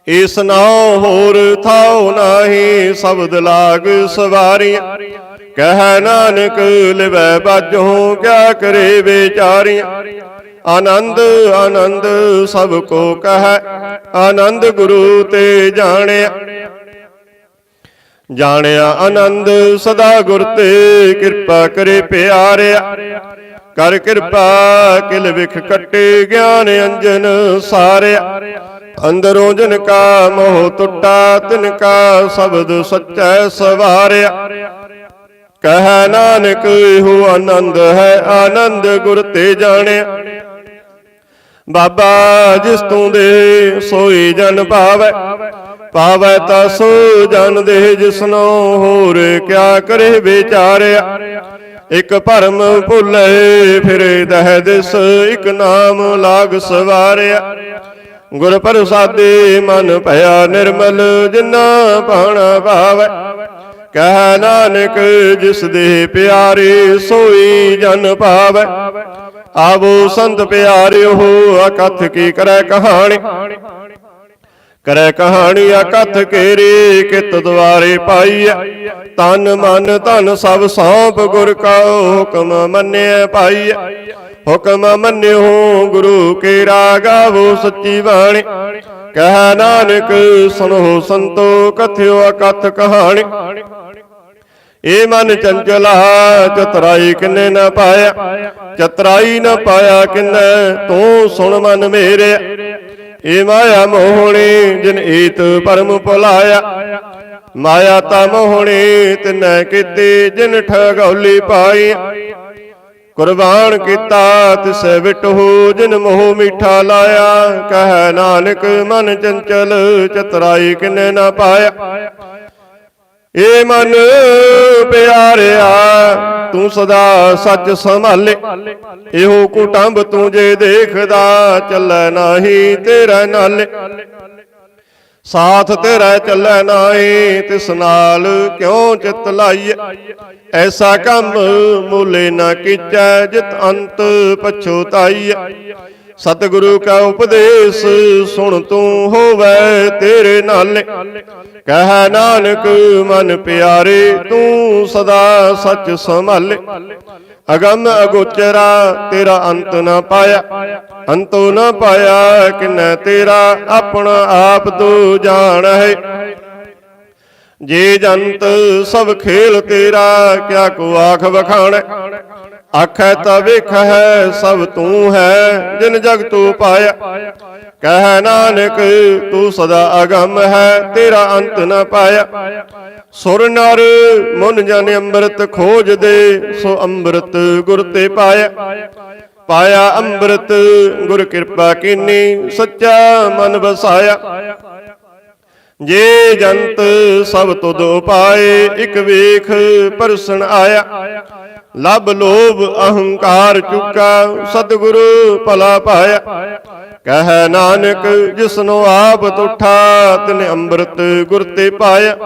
ਇਸ ਨਾਉ ਹੋਰ ਥਾਉ ਨਾਹੀ। ਸ਼ਬਦ ਲਾਗ ਸਵਾਰੀਆਂ, ਕਹਿ ਨਾਨਕ ਲਿਵੈ ਬਾਝੋ। ਕਿਆ ਕਰੇ ਵਿਚਾਰੀਆਂ, ਆਨੰਦ ਆਨੰਦ ਸਭ ਕੋ ਕਹੈ। ਆਨੰਦ ਗੁਰੂ ਤੇ ਜਾਣਿਆ, ਜਾਣਿਆ ਆਨੰਦ ਸਦਾ ਗੁਰ ਤੇ। ਕਿਰਪਾ ਕਰੇ ਪਿਆਰਿਆ, ਕਰ ਕਿਰਪਾ ਕਿਲ ਵਿਖ ਕੱਟੇ। ਗਿਆਨ ਅੰਜਨ ਸਾਰਿਆ, ਅੰਦਰੋਂ ਜਿਨ ਕਾ ਮੋਹ ਟੁੱਟਾ। ਤਿਨ ਕਾ ਸ਼ਬਦ ਸੱਚੈ ਸਵਾਰਿਆ। ਕਹਿ ਨਾਨਕ ਇਹੋ ਆਨੰਦ ਹੈ, ਆਨੰਦ ਗੁਰ ਤੇ ਜਾਣਿਆ। ਬਾਬਾ ਜਿਸ ਤੂੰ ਦੇ ਸੋਈ ਜਨ ਪਾਵੈ, ਪਾਵੈ ਤਾ ਸੋ ਜਨ ਦੇ। ਜਿਸਨੋ ਹੋਰ ਕਿਆ ਕਰੇ ਵਿਚਾਰਿਆ। ਇਕ ਭਰਮ ਭੁੱਲੇ ਫਿਰੇ ਦਹਿ ਦਿਸ, ਇਕ ਨਾਮ ਲਾਗ ਸਵਾਰਿਆ। ਗੁਰ ਪ੍ਰਸਾਦੇ ਮਨ ਭਇਆ ਨਿਰਮਲ, ਜਿਨਾ ਭਾਣਾ ਭਾਵੈ। ਕਹਿ ਨਾਨਕ ਜਿਸ ਦੇ ਪਿਆਰੇ, ਸੋਈ ਜਨ ਪਾਵੈ। ਆਵੋ ਸੰਤ ਪਿਆਰਿਓ, ਅਕਥ ਕੀ ਕਰੈ ਕਹਾਣੀ। ਕਰੈ ਕਹਾਣੀ ਅਕਥ ਕੇਰੀ, ਕਿਤ ਦੁਆਰੇ ਪਾਈਐ। ਤਨ ਮਨ ਧਨ ਸਭ ਸੌਂਪ, ਗੁਰ ਕਾ ਹੁਕਮ ਮੰਨਿਐ ਪਾਈਐ। ਹੁਕਮ ਮੰਨਿਓ ਗੁਰੂ ਕੇਰਾ, ਗਾਵੋ ਸੱਚੀ ਬਾਣੀ। ਕਹਿ ਨਾਨਕ ਸੁਣੋ ਸੰਤੋ, ਕਥਿਓ ਅਕਥ ਕਹਾਣੀ। ਏ ਮਨ ਚੰਚਲਾ, ਚਤਰਾਈ ਕਿਨੇ ਨ ਪਾਇਆ। ਚਤਰਾਈ ਨ ਪਾਇਆ ਕਿਨੈ, ਤੂੰ ਸੁਣ ਮਨ ਮੇਰੇ। ਏ ਮਾਇਆ ਮੋਹਣੀ, ਜਿਨ ਏਤ ਭਰਮ ਭੁਲਾਇਆ। ਮਾਇਆ ਤਾ ਮੋਹਣੀ, ਤਿਨੈ ਕੀਤੀ ਜਿਨ ਠਗੌਲੀ ਪਾਈ। ਕੁਰਬਾਨ ਕੀਤਾ ਤਿਸੈ ਵਿਟਹੁ, ਜਿਨ ਮੋਹ ਮੀਠਾ ਲਾਇਆ। ਕਹਿ ਨਾਨਕ ਮਨ ਚੰਚਲ, ਚਤਰਾਈ ਕਿਨੇ ਨ ਪਾਇਆ। ਏ ਮਨ ਪਿਆਰਿਆ, ਤੂੰ ਸਦਾ ਸੱਚ ਸੰਭਾਲੇ। ਇਹੋ ਕੁਟੰਬ ਤੂੰ ਜੇ ਦੇਖਦਾ, ਚੱਲੈ ਨਾਹੀ ਤੇਰਾ ਨਾਲੇ। ਸਾਥ ਤੇਰਾ ਚੱਲੈ ਨਾਹੀ, ਤਿਸ ਨਾਲ ਕਿਉ ਚਿਤ ਲਾਈਐ। ਐਸਾ ਕੰਮ ਮੂਲੇ ਨਾ ਕੀਚੈ, ਜਿਤ ਅੰਤ ਪਛੋਤਾਈਐ। ਸਤਿਗੁਰੂ ਕਾ ਉਪਦੇਸ਼ ਸੁਣ ਤੂੰ ਹੋਵੈ ਤੇਰੇ ਨਾਲੇ। ਕਹਿ ਨਾਨਕ ਮਨ ਪਿਆਰੇ, ਤੂੰ ਸਦਾ ਸੱਚ ਸੰਭਾਲੇ। ਅਗਮ ਅਗੋਚਰਾ ਤੇਰਾ ਅੰਤ ਨਾ ਪਾਇਆ। ਅੰਤੋ ਨਾ ਪਾਇਆ ਕਿਨੈ ਤੇਰਾ, ਆਪਣਾ ਆਪ ਤੂੰ ਜਾਣ ਹੈ। ਜੇ ਜੰਤ ਸਭ ਖੇਲ ਤੇਰਾ, ਕਿਆ ਕੋ ਆਖ ਵਖਾਣੈ। ਆਖੈ ਤਾ ਵੇਖੈ ਸਭ ਤੂੰ ਹੈ, ਜਿਨ ਜਗ ਤੂੰ ਪਾਇਆ। ਕਹਿ ਨਾਨਕ ਤੂੰ ਸਦਾ ਅਗੰਮ ਹੈ, ਤੇਰਾ ਅੰਤ ਨ ਪਾਇਆ। ਸੁਰ ਨਰ ਮਨ ਜਨ ਅੰਮ੍ਰਿਤ ਖੋਜਦੇ, ਸੋ ਅੰਮ੍ਰਿਤ ਗੁਰ ਤੇ ਪਾਇਆ। ਪਾਇਆ ਅੰਮ੍ਰਿਤ ਗੁਰ ਕਿਰਪਾ ਕੀਨੀ, ਸੱਚਾ ਮਨ ਵਸਾਇਆ। ਜੇ ਜੰਤ ਸਭ ਤੁਧ ਉਪਾਏ, ਇਕ ਵੇਖ ਪਰਸਨ ਆਇਆ। ਲਬ ਲੋਭ ਅਹੰਕਾਰ ਚੁੱਕਾ, ਸਤਿਗੁਰੂ ਭਲਾ ਪਾਇਆ। ਕਹਿ ਨਾਨਕ ਜਿਸਨੂੰ ਆਪ ਤੁਠਾ, ਤਿਨ ਅੰਮ੍ਰਿਤ ਗੁਰ ਤੇ ਪਾਇਆ।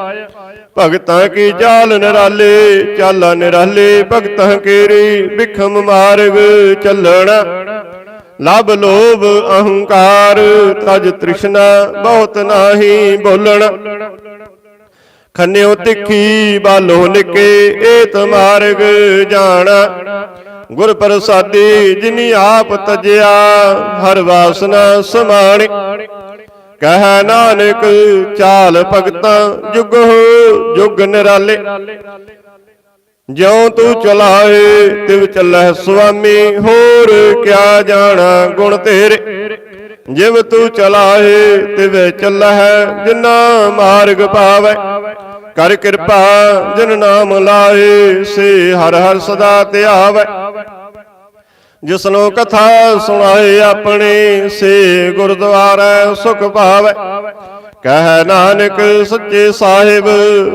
ਭਗਤਾਂ ਕੀ ਚਾਲ ਨਿਰਾਲੇ, ਚਾਲਾ ਨਿਰਾਲੇ ਭਗਤਾਂ ਕੇਰੀ, ਬਿਖਮ ਮਾਰਗ ਚੱਲਣਾ। ਲਬ ਲੋਭ ਅਹੰਕਾਰ ਤਜ ਤ੍ਰਿਸ਼ਨਾ, ਬਹੁਤ ਨਾਹੀ ਬੋਲਣਾ। ਖੰਨਿਓ ਤਿੱਖੀ ਬਾਲੋ ਨਿਕੇ, ਏਤ ਮਾਰਗ ਜਾਣਾ। ਗੁਰ ਪ੍ਰਸਾਦੀ ਜਿਨੀ ਆਪ ਤਜਿਆ, ਹਰ ਵਾਸਨਾ ਸਮਾਣੇ। ਕਹਿ ਨਾਨਕ ਚਾਲ ਭਗਤਾਂ, ਜੁਗ ਹੋ ਜੁਗ ਨਿਰਾਲੇ। ਜਿਉ ਤੂੰ ਚਲਾਏ ਤਿਵ ਚੱਲੈ ਸੁਆਮੀ, ਹੋਰ ਕਿਆ ਜਾਣਾ ਗੁਣ ਤੇਰੇ। ਜਿਵ ਤੂੰ ਚਲਾਏ ਤਿਵ ਚੱਲਹਿ, ਜਿਨਾ ਮਾਰਗ ਪਾਵੈ। ਕਰ ਕਿਰਪਾ ਜਿਨ ਨਾਮ ਲਾਏ, ਸੇ ਹਰ ਹਰ ਸਦਾ ਧਿਆਵੈ। ਜਿਸਨੂੰ ਕਥਾ ਸੁਣਾਏ ਆਪਣੀ, ਸੇ ਗੁਰਦੁਆਰੈ ਸੁਖ ਪਾਵੈ। ਕਹਿ ਨਾਨਕ ਸੱਚੇ ਸਾਹਿਬ,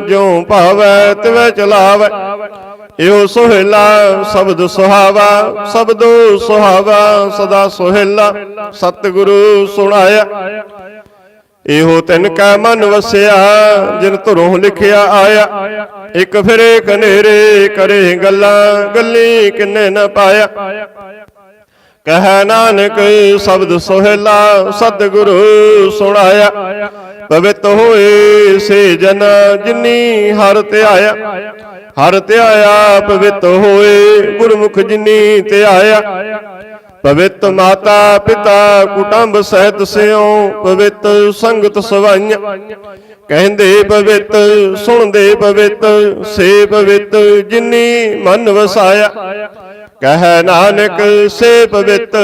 ਜਿਉ ਭਾਵੈ ਤਿਵੈ ਚਲਾਵੈ। ਇਹੋ ਸੁਹੇਲਾ ਸ਼ਬਦ ਸੁਹਾਵਾ, ਸ਼ਬਦੋ ਸੁਹਾਵਾ ਸਦਾ ਸੁਹੇਲਾ। ਸਤਿਗੁਰੂ ਸੁਣਾਇਆ ਇਹੋ ਤਿਨ ਕੈ ਮਨ ਵਸਿਆ, ਜਿਨ ਧੁਰੋਂ ਲਿਖਿਆ ਆਇਆ। ਇਕ ਫਿਰੇ ਕਨੇਰੇ ਕਰੇ ਗੱਲਾਂ, ਗੱਲੀ ਕਿੰਨੇ ਨ ਪਾਇਆ। ਕਹਿ ਨਾਨਕ ਸ਼ਬਦ ਸੁਹੇਲਾ, ਸਤਿਗੁਰੂ ਸੁਣਾਇਆ। ਪਵਿੱਤ ਹੋਏ ਸੇ ਜਨ, ਜਿਨੀ ਹਰਿ ਧਿਆਇਆ। ਹਰਿ ਧਿਆਇਆ ਪਵਿੱਤ ਹੋਏ, ਗੁਰਮੁਖ ਜਿਨੀ ਧਿਆਇਆ। ਪਵਿੱਤ ਮਾਤਾ ਪਿਤਾ ਕੁਟੰਬ ਸਹਿਤ ਸਿਉ, ਪਵਿੱਤ ਸੰਗਤ ਸਵਾਈਆਂ। ਕਹਿੰਦੇ ਪਵਿੱਤ ਸੁਣਦੇ ਪਵਿੱਤ, ਸੇ ਪਵਿੱਤ ਜਿਨੀ ਮਨ ਵਸਾਇਆ। ਕਹਿ ਨਾਨਕ ਸੇ ਪਵਿੱਤ,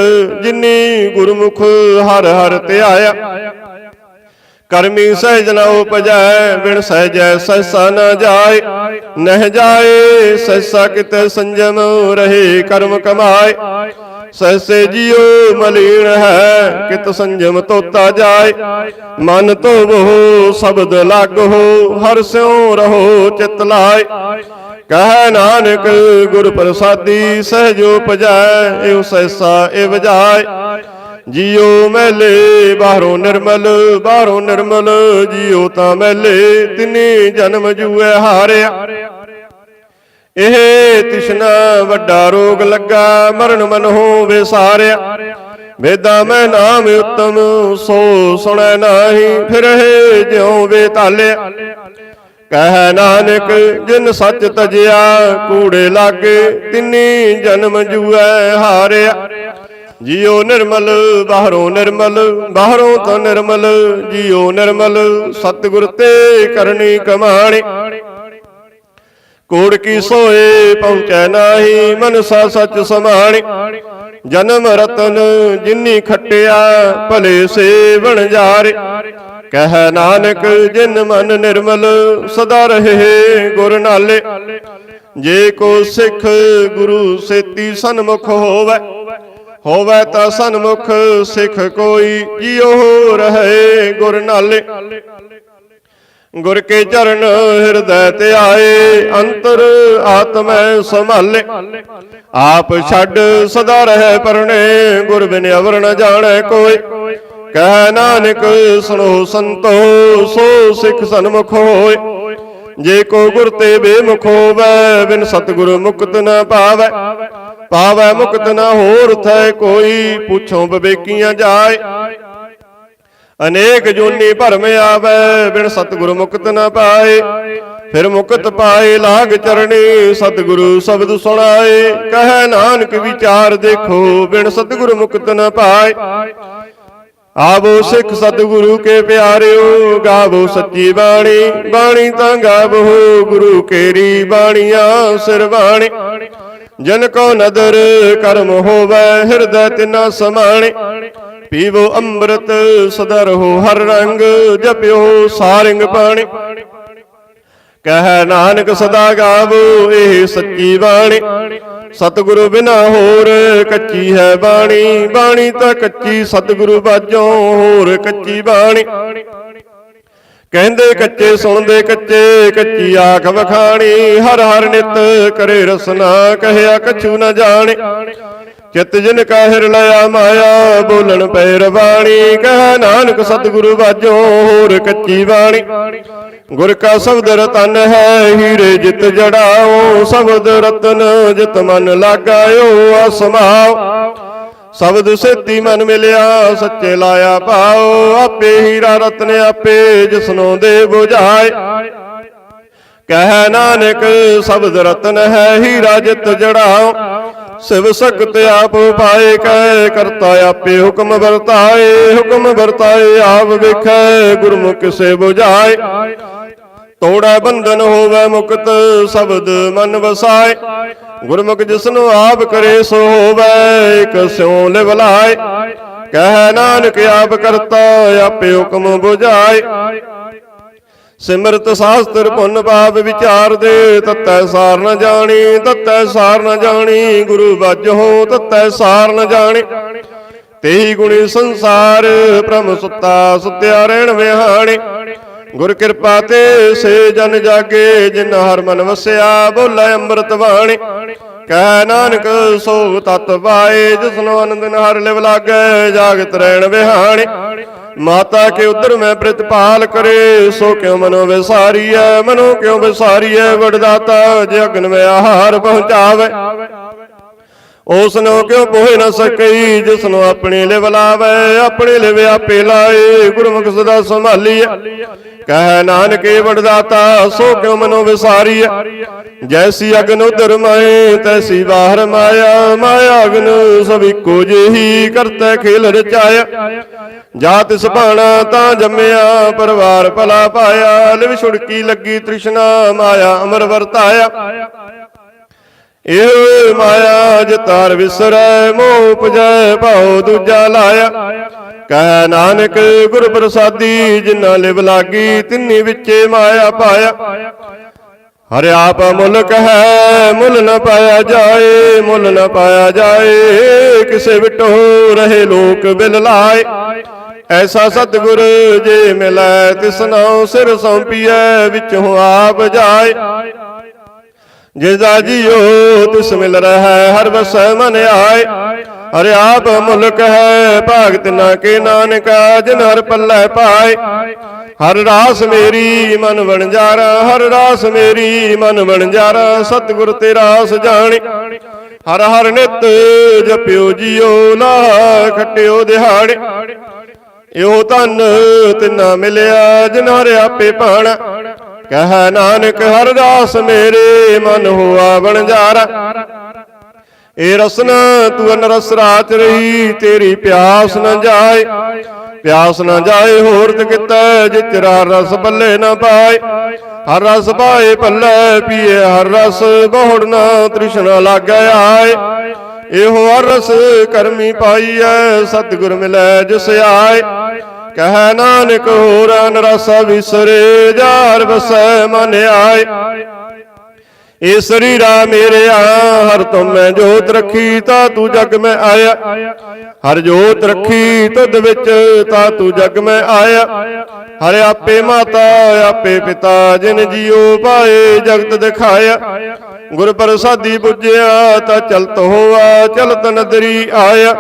ਜਿਨੀ ਗੁਰਮੁਖ ਹਰਿ ਹਰਿ ਧਿਆਇਆ। ਕਰਮੀ ਸਹਿਜ ਨ ਉਪਜੈ, ਬਿਨ ਸਹਿਜੈ ਸਹਿਸਾ ਨ ਜਾਏ। ਨਹਿ ਜਾਏ ਸਹਿਸਾ ਕਿਤੇ ਸੰਜਮ, ਰਹੇ ਕਰਮ ਕਮਾਏ। ਸਹਿਸੇ ਜਿਉ ਮਲੀਨ ਹੈ, ਕਿਤ ਸੰਜਮ ਤੋਤਾ ਜਾਏ। ਮਨ ਧੋਵੋ ਸ਼ਬਦ ਲਾਗੋ, ਹਰਿ ਸਿਉ ਰਹੋ ਚਿਤ ਲਾਏ। ਕਹਿ ਨਾਨਕ ਗੁਰ ਪ੍ਰਸਾਦੀ, ਸਹਿਜ ਉਪਜੈ, ਇਹੋ ਸਹਿਸਾ ਇਵ ਜਾਏ। ਜੀਉ ਮੈਲੇ ਬਾਹਰੋਂ ਨਿਰਮਲ, ਬਾਹਰੋਂ ਨਿਰਮਲ ਜੀਉ ਤਾਂ ਮੈਲੇ। ਤਿਨੀ ਜਨਮ ਜੂਐ ਹਾਰਿਆ। ਇਹ ਤਿਸ਼ਨਾ ਵੱਡਾ ਰੋਗ ਲੱਗਾ, ਮਰਨ ਮਨ ਹੋ ਵਿਸਾਰਿਆ। ਵੇਦਾਂ ਮੈਂ ਨਾਮ ਉਤਮ, ਸੋ ਸੁਣੈ ਨਾਹੀ, ਫਿਰਹਿ ਜਿਉ ਵੇਤਾਲਿਆ। ਕਹਿ ਨਾਨਕ ਜਿਨ ਸੱਚ ਤਜਿਆ, ਕੂੜੇ ਲਾਗੇ ਤਿਨੀ ਜਨਮ ਜੂਐ ਹਾਰਿਆ। ਜੀਉ ਨਿਰਮਲ ਬਾਹਰੋਂ ਨਿਰਮਲ, ਬਾਹਰੋਂ ਤਾਂ ਨਿਰਮਲ ਜੀਉ ਨਿਰਮਲ। ਸਤਿਗੁਰ ਤੇ ਕਰਨੀ ਕਮਾਣੀ, ਕੋੜ ਕੀ ਸੋਏ ਪਹੁੰਚੈ ਨਾਹੀ, ਮਨਸਾ ਸੱਚ ਸਮਾਣੀ। ਜਨਮ ਰਤਨ ਜਿਨੀ ਖਟਿਆ, ਭਲੇ ਸੇ ਬਣ ਜਾਰੇ। ਕਹਿ ਨਾਨਕ ਜਿਨ ਮਨ ਨਿਰਮਲ, ਸਦਾ ਰਹੇ ਗੁਰ ਨਾਲੇ। ਜੇ ਕੋ ਸਿੱਖ ਗੁਰੂ ਸੇਤੀ ਸਨਮੁਖ ਹੋਵੈ, ਹੋਵੈ ਤਾਂ ਸਨਮੁਖ ਸਿੱਖ ਕੋਈ। ਜਿਉ ਰਹੇ ਗੁਰ ਨਾਲੇ। ਗੁਰ ਕੇ ਚਰਨ ਹਿਰਦੈ ਧਿਆਏ, ਅੰਤਰ ਆਤਮੈ ਸੰਭਾਲੇ। ਆਪ ਛੱਡ ਸਦਾ ਰਹਿ ਪਰਣੇ, ਗੁਰ ਬਿਨ ਅਵਰ ਨ ਜਾਣੈ ਕੋਈ। ਕਹਿ ਨਾਨਕ ਸੁਣੋ ਸੰਤੋ, ਸੋ ਸਿੱਖ ਸਨਮੁਖ ਹੋਏ। ਜੇ ਕੋ ਗੁਰ ਤੇ ਬੇਮੁਖ ਹੋਵੈ, ਬਿਨ ਸਤਿਗੁਰ ਮੁਕਤ ਨ ਪਾਵੈ। ਪਾਵੈ ਮੁਕਤ ਨ ਹੋਰ ਥੈ ਕੋਈ, ਪੁੱਛੋ ਵਿਵੇਕੀਆਂ ਜਾਏ। ਅਨੇਕ ਜੋਨੀ ਭਰਮ ਆਵੈ, ਬਿਨ ਸਤਿਗੁਰ ਮੁਕਤ ਨ ਪਾਏ। ਫਿਰ ਮੁਕਤ ਪਾਏ ਲਾਗ ਚਰਣੀ, ਸਤਿਗੁਰੂ ਸ਼ਬਦ ਸੁਣਾਏ। ਕਹਿ ਨਾਨਕ ਵਿਚਾਰ ਦੇਖੋ, ਬਿਨ ਸਤਿਗੁਰ ਮੁਕਤ ਨ ਪਾਏ। ਆਵੋ ਸਿੱਖ ਸਤਿਗੁਰੂ ਕੇ ਪਿਆਰਿਓ, ਗਾਵੋ ਸੱਚੀ ਬਾਣੀ। ਬਾਣੀ ਤਾਂ ਗਾਵੋ ਗੁਰੂ ਕੇਰੀ, ਬਾਣੀਆਂ ਸਿਰ ਬਾਣੀ। जिन को नदर कर्म होवै हृदय तिना समाणे। पीवो अमृत सदा रहो हर रंग जप्यो सारिंग पाणी। कह नानक सदा गावो एह सच्ची बाणी। सतगुरु बिना होर कच्ची है बाणी। बाणी तां कच्ची सतगुरु बाजों होर कच्ची बाणी। कहंदे कच्चे सुनदे कच्चे कच्ची आख वखाणी। हर हर नित करे रसना कहया कछु न जाने। चित जिन का हिर लया माया बोलन पैर बाणी। कह नानक सतगुरु बाजों होर कच्ची बाणी। गुर का शब्द रतन है हीरे जित जड़ाओ। शब्द रतन जित मन लगायो असमाओ। शब्द सेती मन मिलिया सच्चे लाया पाओ। आपे हीरा रतन आपे जिसनों दे बुझाए। कह नानक शब्द रतन है हीरा जित जड़ाओ। शिव सकत आप पाए कह करता आपे हुक्म बरताए। हुक्म बरताए आप विखै गुरमुख से बुझाए। तोड़ा बंधन होवे मुक्त शब्द मन वसाए। गुरमुख जिसनु आप करे सो होवे एक स्यों लिव लाए। कह नानक आप करता आपे हुक्म बुझाए। सिमरत शास्त्र पुन पाप विचार दे तत्तै सार न जानी। तत्तै सार न जानी गुरु बाजो तत्तै सार न जानी। तेही गुणी संसार भ्रम सुता सुत्या रहण विहाणे। गुर कृपा ते से जन जागे जिन हर मन वसिया बोले अमृत बाणी। कह नानक सो तत पाए जिसनो आनंद हर लिव लागे जागत रहण विहाणे। माता के उदर में प्रतिपाल करे सो क्यों मनो विसारी है। मनो क्यों विसारी है वरदाता जगन में आहार पहुँचावे। उसनो क्यों पोह न सकई जिसनो अपने लिव लावे। अपने लिव आपे लाए गुरमुख सदा संभालिए। कह नानक वरदाता सो क्यों मनो विसारी है। जैसी अग्न उदर माए तैसी बाहर माया। माया अग्न सभी को जेही करते खेल रचाया। जात सभाना ता जम्मिया परिवार भला पाया। लिव छुड़की लगी तृष्णा माया अमर वरताया। एह माया जितार विसरै मोह उपजै भाव दूजा लाया। कह नानक गुर प्रसादी जिन्ना लिव लागी तिन्नी विचे माया पाया। हर आप मुल कह मुल न पाया जाए। मुल न पाया जाए किसे विटो रहे लोक बिल लाए। ऐसा सतगुर जे मिलै तिसनौ सिर सौंपिए विचों आप जाए। जिसदा जियो तिस मिल रहा हर बसै मन आए। हर आप मुल्क है भाग तिना के नानका जिन हर पल्लै पाए। हर रास मेरी मन बणजारा। हर रास मेरी मन बणजारा सतगुर ते रास जाने। हर हर नित जपियो जियो लाह खटियो दिहाड़े। इहो धन तिना मिलिया जिन हर आपे पाणा। कह नानक हर दास मेरे मन हुआ बणजारा। ए रसना तू अनरस रात रही तेरी प्यास न जाए। प्यास न जाए होर किता जिचरा रस पल्ले न पाए। हर रस पाए पल्ले पिए हर रस बहुड़ न तृष्णा लागे आए। एहो हर रस करमी पाईए सतगुर मिलै जिस आए। कह नानक होर अनरस विसरे जार बसै मन आए। ए शरीरा मेरे हर तुम मैं जोत रखी ता तू जग में आया। हर जोत रखी तुद विच ता तू जग में आया। हर आपे माता आपे पिता जिन जियो पाए जगत दिखाया। गुर प्रसादी बुझिया ता चलत होआ चलत नदरी आया।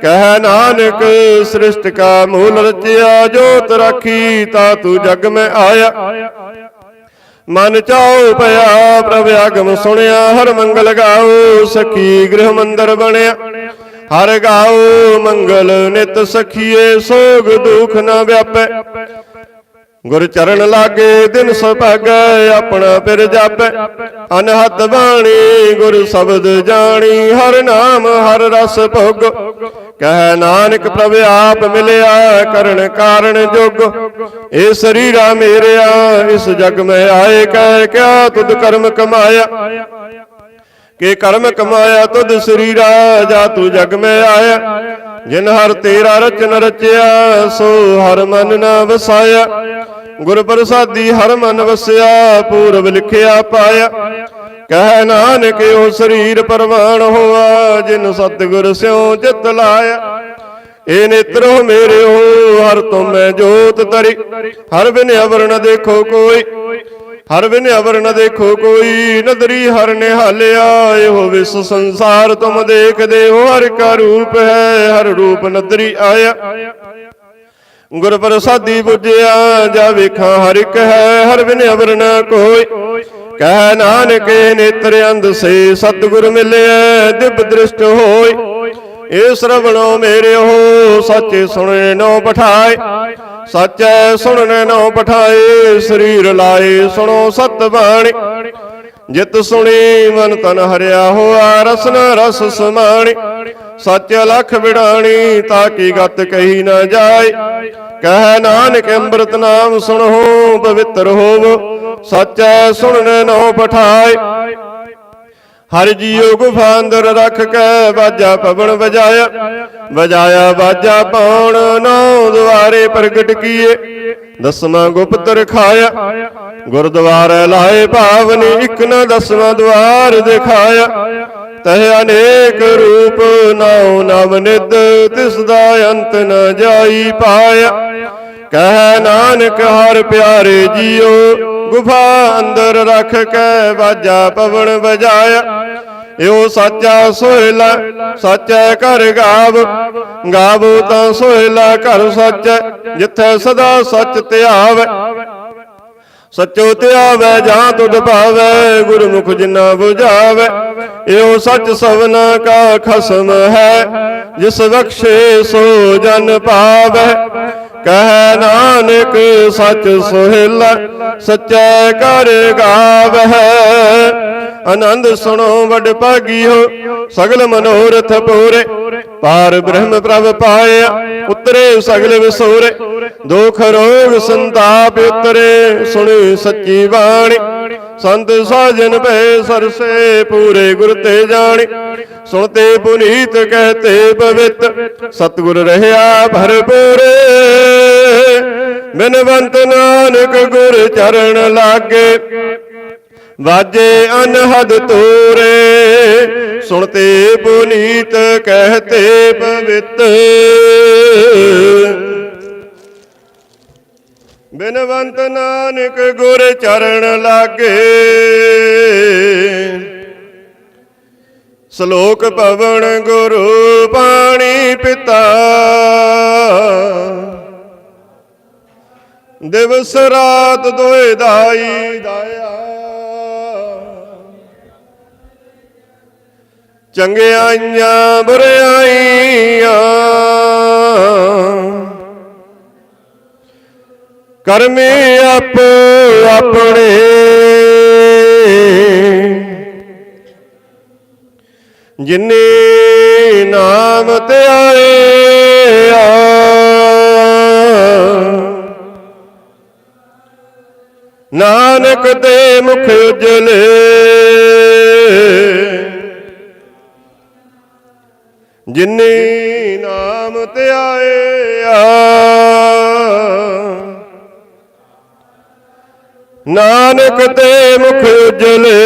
कह नानक सृष्ट का मूल रचिया जोत राखी ता तू जग में आया। मन चाओ पया प्रभ आगम सुनिया। हर मंगल गाओ सखी गृह मंदिर बनया। हर गाओ मंगल नित सखीए सोग दुख न व्यापै। गुर चरण लागे दिन सुभागै अपना फिर जापै। अनहद बाणी गुर शब्द जानी हर नाम हर रस भोग। कह नानक प्रभ आप मिलिया करण कारण जोग। ए शरीरा मेरिया इस जग में आए कह क्या तुद कर्म कमाया। के कर्म कमाया तुद शरीरा, जा तू जग में आया। जिन हर तेरा रचन रचिया, सो हर मन न वसाया। गुर प्रसादी हर मन वसिया, पूरब लिखिया पाया। कह नानक ओ शरीर परवान होआ, जिन सतगुर स्यों चित लाया। ए नेत्र हो मेरे हो, हर तुम मैं जोत तरी। हर बिन अवर न देखो कोई, हर बिन अवर न देखो कोई। नदरी हर निहालिया, हो विश्व संसार तुम देख दे हो। हर का रूप है, हर रूप नदरी आया। गुर प्रसादी बुझिया, जा वेखा हर एक है। हर बिन अवर न कोई, कह नानक नेत्र अंध से सतगुर मिले। दिव्य दृष्ट होय, ए श्रवणो मेरे हो। सच्चे सुने नो पठाए, सच्चै सुनने नो पठाए। शरीर लाए सुनो सत बाणी, जित सुनी मन तन हरिया होआ। रसना रस समाणी, सच लख बिड़ाणी। ताकि गत कही न जाए, कह नानक अमृत नाम सुनो। पवित्र होवो, सच्चै सुनने नो पठाए। हर जियो गुफा अंदर रख के, बाजा पवन बजाया। बजाया बाजा पौन, नौ द्वारे प्रगट किए। दसवां गुप्त रखाया, गुरद्वारे लाए पावनी। इक न दसवां द्वार दिखाया, तह अनेक रूप नौ नव निध। तिसदा अंत न जाई पाया। कह नानक हर प्यारे जियो, गुफा अंदर रख के बाजा पवन बजाया। यो साचा सोहला, साचा कर गाव। गावो तां सोहला कर सच, जिथे सदा सच त्यावे। सचो त्यावे जां तुध पावे, गुरमुख जिन्ना बुझावे। यो सच सवना का खसम है, जिस बख्शे सो जन पावे। कह नानक सच सोहेला, सच्चै कर गावै। आनंद सुनो वड भागी हो, सगल मनोरथ पूरे। पार ब्रह्म प्रभ पाया, उतरे सगल विसोरे। दुख रोग संताप उतरे, सुनी सच्ची बाणी। संत साजन पे सरसे, पूरे गुर ते जानी। सुनते पुनीत कहते पवित, सतगुर रहया भरपूरे। बिनवंत नानक गुर चरण लागे, वाजे अनहद तोरे। सुनते पुनीत कहते पवित, बिनवंत नानक गुर चरण लागे। श्लोक पवन गुरु पाणी पिता, दिवस रात दोए दाई दाया। चंगियाइयां बुराइयां, करमे आपो अपने। जिन्ने नाम ते आए नानक ते मुख उजले। जिन्ने नाम ते आए नानक ते मुख उजले।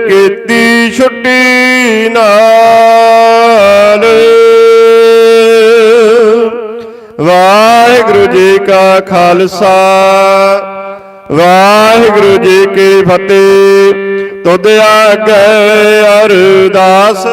कीती छुट्टी नाल, वाहिगुरु जी का खालसा, वाहिगुरु जी की फतेह। तुद आगे अरदास